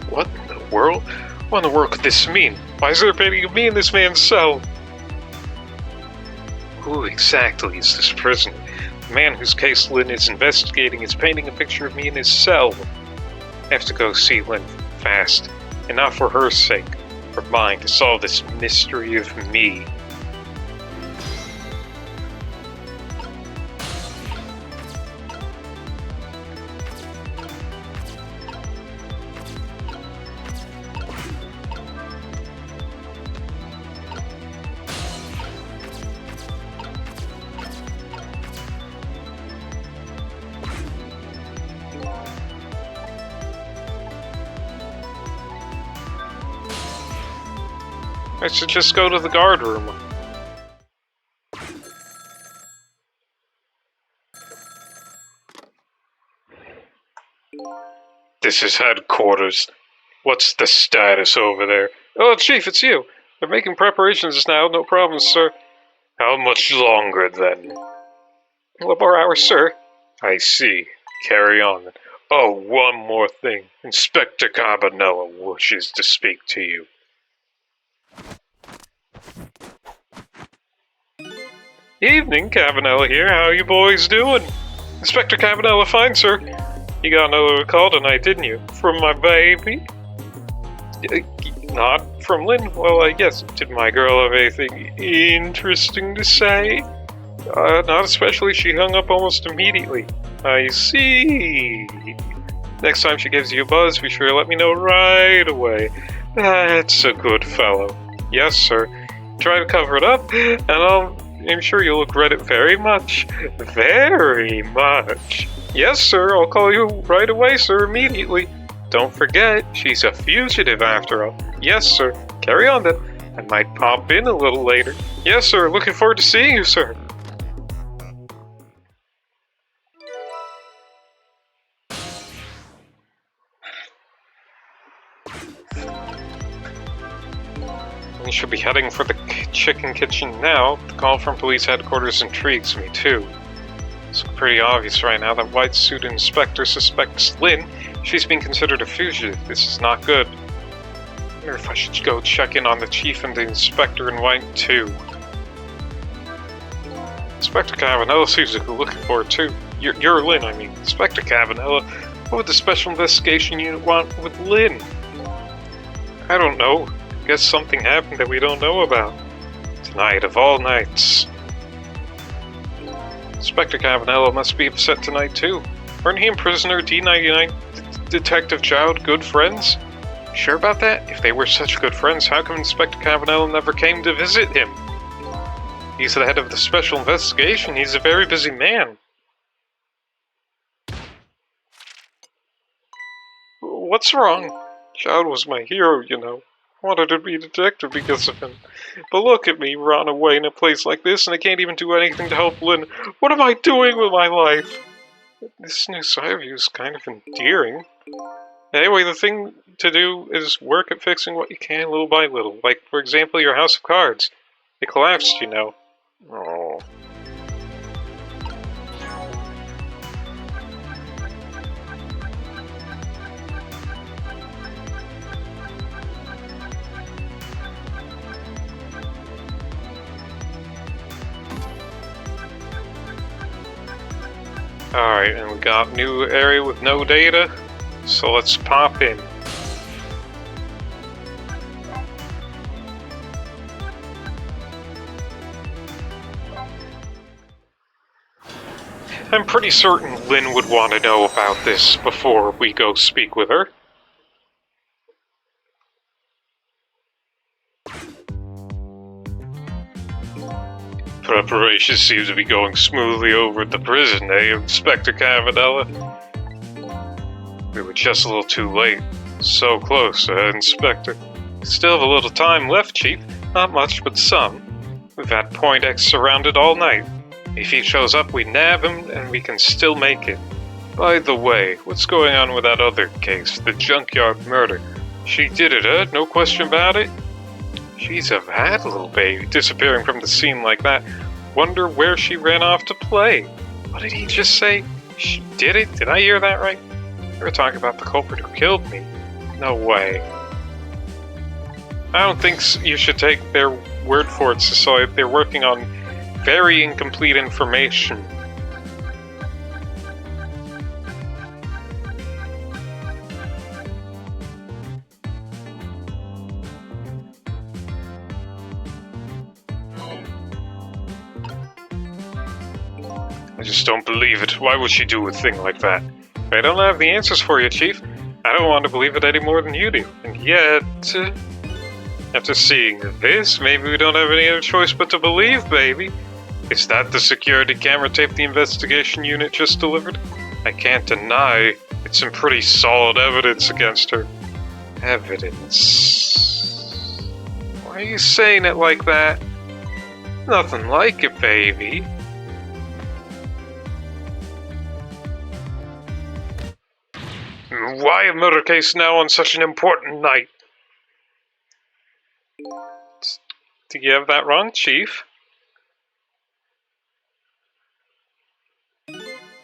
What in the world? What in the world could this mean? Why is there a painting of me in this man's cell? Who exactly is this prisoner? The man whose case Lynne is investigating is painting a picture of me in his cell. I have to go see Lynne fast, and not for her sake, for mine, to solve this mystery of me. I should just go to the guard room. This is headquarters. What's the status over there? Oh, Chief, it's you. They're making preparations now, no problem, sir. How much longer, then? A couple more hours, sir. I see. Carry on. Oh, one more thing. Inspector Cabanella wishes to speak to you. Evening, Cabanella here. How you boys doing? Inspector Cabanella, fine, sir. You got another call tonight, didn't you? From my baby? Not from Lynne? Well, I guess. Did my girl have anything interesting to say? Not especially. She hung up almost immediately. I see. Next time she gives you a buzz, be sure to let me know right away. That's a good fellow. Yes, sir. Try to cover it up, and I'm sure you'll regret it very much. Very much. Yes, sir. I'll call you right away, sir, immediately. Don't forget, she's a fugitive after all. Yes, sir. Carry on then. I might pop in a little later. Yes, sir. Looking forward to seeing you, sir. We should be heading for the chicken kitchen now. The call from police headquarters intrigues me, too. It's pretty obvious right now that white suit inspector suspects Lynne. She's being considered a fugitive. This is not good. I wonder if I should go check in on the chief and the inspector in white, too. Inspector Cabanella seems to be looking for it, too. You're Lynne, I mean. Inspector Cabanella, what would the special investigation unit want with Lynne? I don't know. I guess something happened that we don't know about. Tonight of all nights. Inspector Cabanella must be upset tonight too. Weren't he and prisoner D99 Detective Chowd good friends? Sure about that? If they were such good friends, how come Inspector Cabanella never came to visit him? He's the head of the special investigation. He's a very busy man. What's wrong? Chowd was my hero, you know. I wanted to be a detective because of him. But look at me, run away in a place like this, and I can't even do anything to help Lynne. What am I doing with my life? This new side of you is kind of endearing. Anyway, the thing to do is work at fixing what you can little by little. Like, for example, your house of cards. It collapsed, you know. Oh. Alright, and we got new area with no data, so let's pop in. I'm pretty certain Lynne would want to know about this before we go speak with her. Preparations seem to be going smoothly over at the prison, eh, Inspector Cavadella? We were just a little too late. So close, Inspector. Still have a little time left, Chief. Not much, but some. We've had Point X surrounded all night. If he shows up, we nab him, and we can still make it. By the way, what's going on with that other case, the junkyard murder? She did it, huh? No question about it? She's a bad little baby, disappearing from the scene like that. Wonder where she ran off to play. What did he just say? She did it? Did I hear that right? They were talking about the culprit who killed me. No way. I don't think you should take their word for it, Cecilia. They're working on very incomplete information. I just don't believe it. Why would she do a thing like that? I don't have the answers for you, Chief. I don't want to believe it any more than you do. And yet, after seeing this, maybe we don't have any other choice but to believe, baby. Is that the security camera tape the investigation unit just delivered? I can't deny it's some pretty solid evidence against her. Evidence? Why are you saying it like that? Nothing like it, baby. Why a murder case now on such an important night? Did you have that wrong, Chief?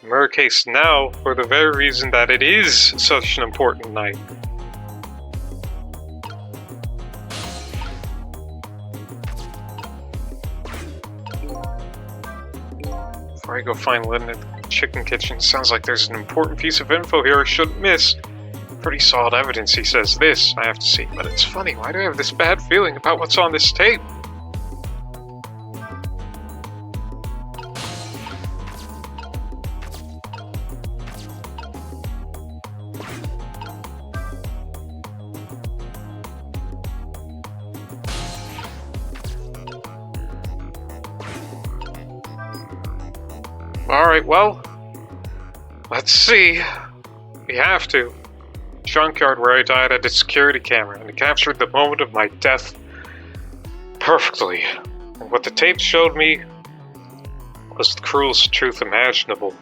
Murder case now for the very reason that it is such an important night. Before I go find Lynne at the chicken kitchen, sounds like there's an important piece of info here I shouldn't miss. Pretty solid evidence, he says. This I have to see, but it's funny, why do I have this bad feeling about what's on this tape? Alright, well, let's see. We have to. Junkyard where I died had a security camera, and it captured the moment of my death perfectly. And what the tape showed me was the cruelest truth imaginable.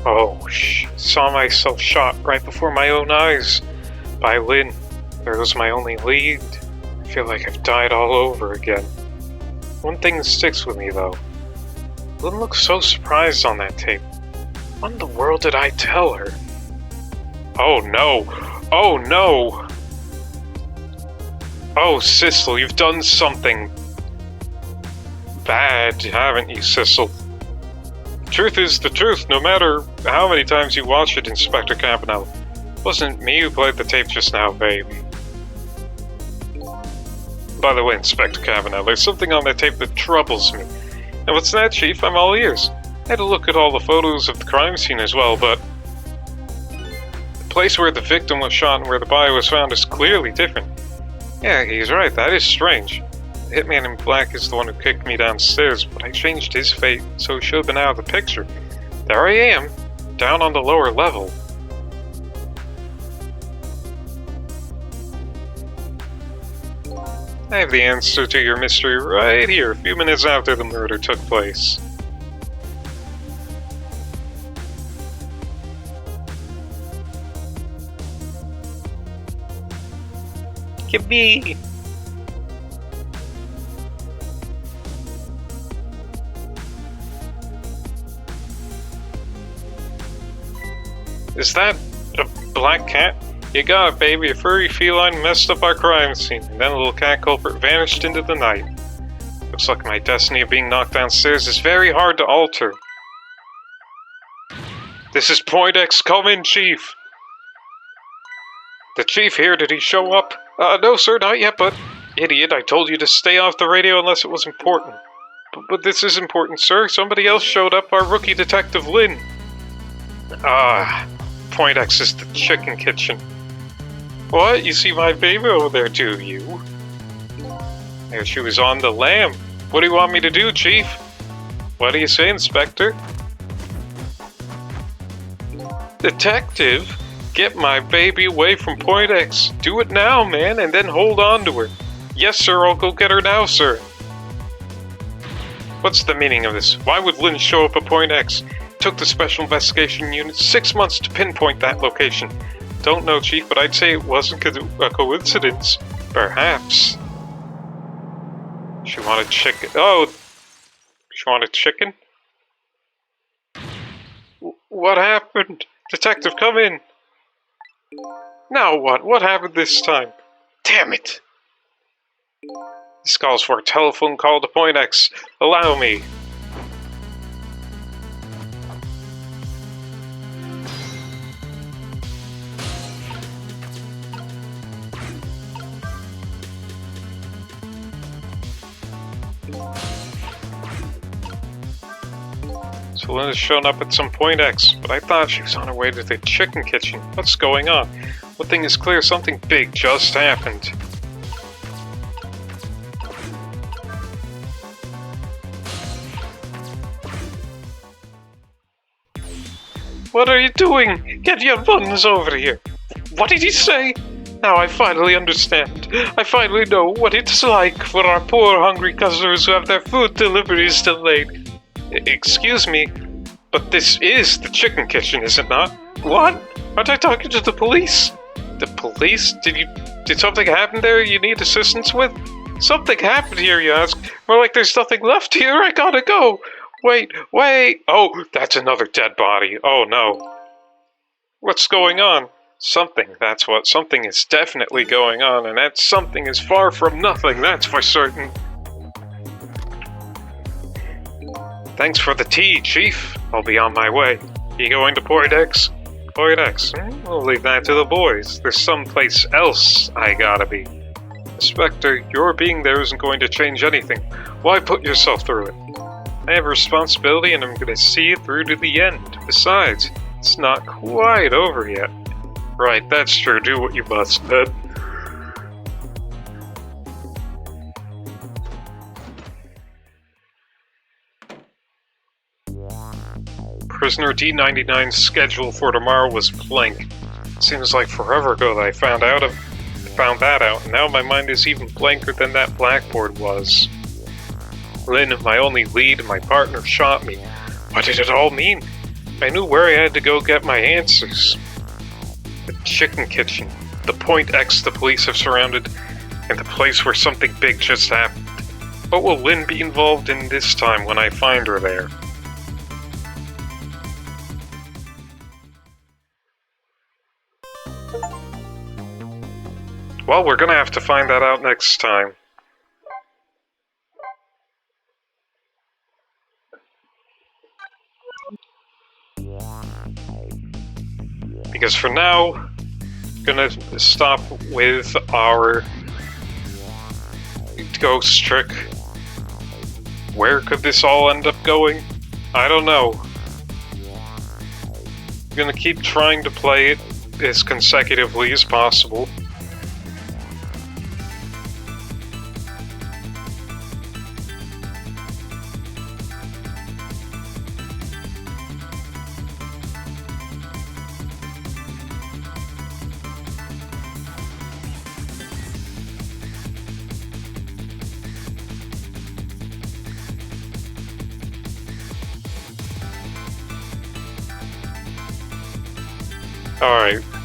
Oh, saw myself shot right before my own eyes by Lynne. There was my only lead. I feel like I've died all over again. One thing sticks with me though. Lynne looks so surprised on that tape. What in the world did I tell her? Oh no! Oh no! Oh, Sissel, you've done something bad, haven't you, Sissel? Truth is the truth, no matter how many times you watch it, Inspector Campanella. It wasn't me who played the tape just now, baby. By the way, Inspector Kavanaugh, there's something on that tape that troubles me. And what's that, Chief? I'm all ears. I had to look at all the photos of the crime scene as well, but the place where the victim was shot and where the body was found is clearly different. Yeah, he's right, that is strange. The hitman in black is the one who kicked me downstairs, but I changed his fate, so he should have been out of the picture. There I am, down on the lower level. I have the answer to your mystery right here, a few minutes after the murder took place. Give me! Is that a black cat? You got it, baby. A furry feline messed up our crime scene, and then a little cat culprit vanished into the night. Looks like my destiny of being knocked downstairs is very hard to alter. This is Point X. Come in, Chief. The Chief here, did he show up? No, sir, not yet, but... Idiot, I told you to stay off the radio unless it was important. But this is important, sir. Somebody else showed up, our rookie detective, Lynne. Point X is the chicken kitchen. What? You see my baby over there, do you? There she was on the lam. What do you want me to do, Chief? What do you say, Inspector? Detective? Get my baby away from Point X. Do it now, man, and then hold on to her. Yes, sir, I'll go get her now, sir. What's the meaning of this? Why would Lynne show up at Point X? Took the Special Investigation Unit 6 months to pinpoint that location. Don't know, Chief, but I'd say it wasn't a coincidence. Perhaps. She wanted chicken. Oh! She wanted chicken? What happened? Detective, come in! Now what? What happened this time? Damn it! This calls for a telephone call to Point X. Allow me. So Lynne has shown up at some Point X, but I thought she was on her way to the chicken kitchen. What's going on? One thing is clear, something big just happened. What are you doing? Get your buns over here. What did he say? Now I finally understand. I finally know what it's like for our poor hungry customers who have their food deliveries delayed. Excuse me, but this is the chicken kitchen, is it not? What? Aren't I talking to the police? The police? Did something happen there you need assistance with? Something happened here, you ask? More like there's nothing left here, I gotta go! Wait! Oh, that's another dead body. Oh no. What's going on? Something, that's what. Something is definitely going on, and that something is far from nothing, that's for certain. Thanks for the tea, Chief. I'll be on my way. You going to Point X? Point X? We'll leave that to the boys. There's someplace else I gotta be. Inspector, your being there isn't going to change anything. Why put yourself through it? I have a responsibility and I'm gonna see it through to the end. Besides, it's not quite over yet. Right, that's true. Do what you must, then. Prisoner D99's schedule for tomorrow was blank. Seems like forever ago that I found that out, and now my mind is even blanker than that blackboard was. Lynne, my only lead, and my partner shot me. What did it all mean? I knew where I had to go get my answers. The chicken kitchen, the Point X the police have surrounded, and the place where something big just happened. What will Lynne be involved in this time when I find her there? Well, we're gonna have to find that out next time. Because for now, I'm gonna stop with our ghost trick. Where could this all end up going? I don't know. I'm gonna keep trying to play it as consecutively as possible.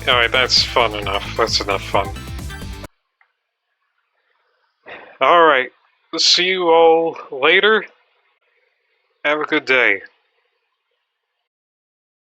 Alright, that's fun enough. That's enough fun. Alright, see you all later. Have a good day.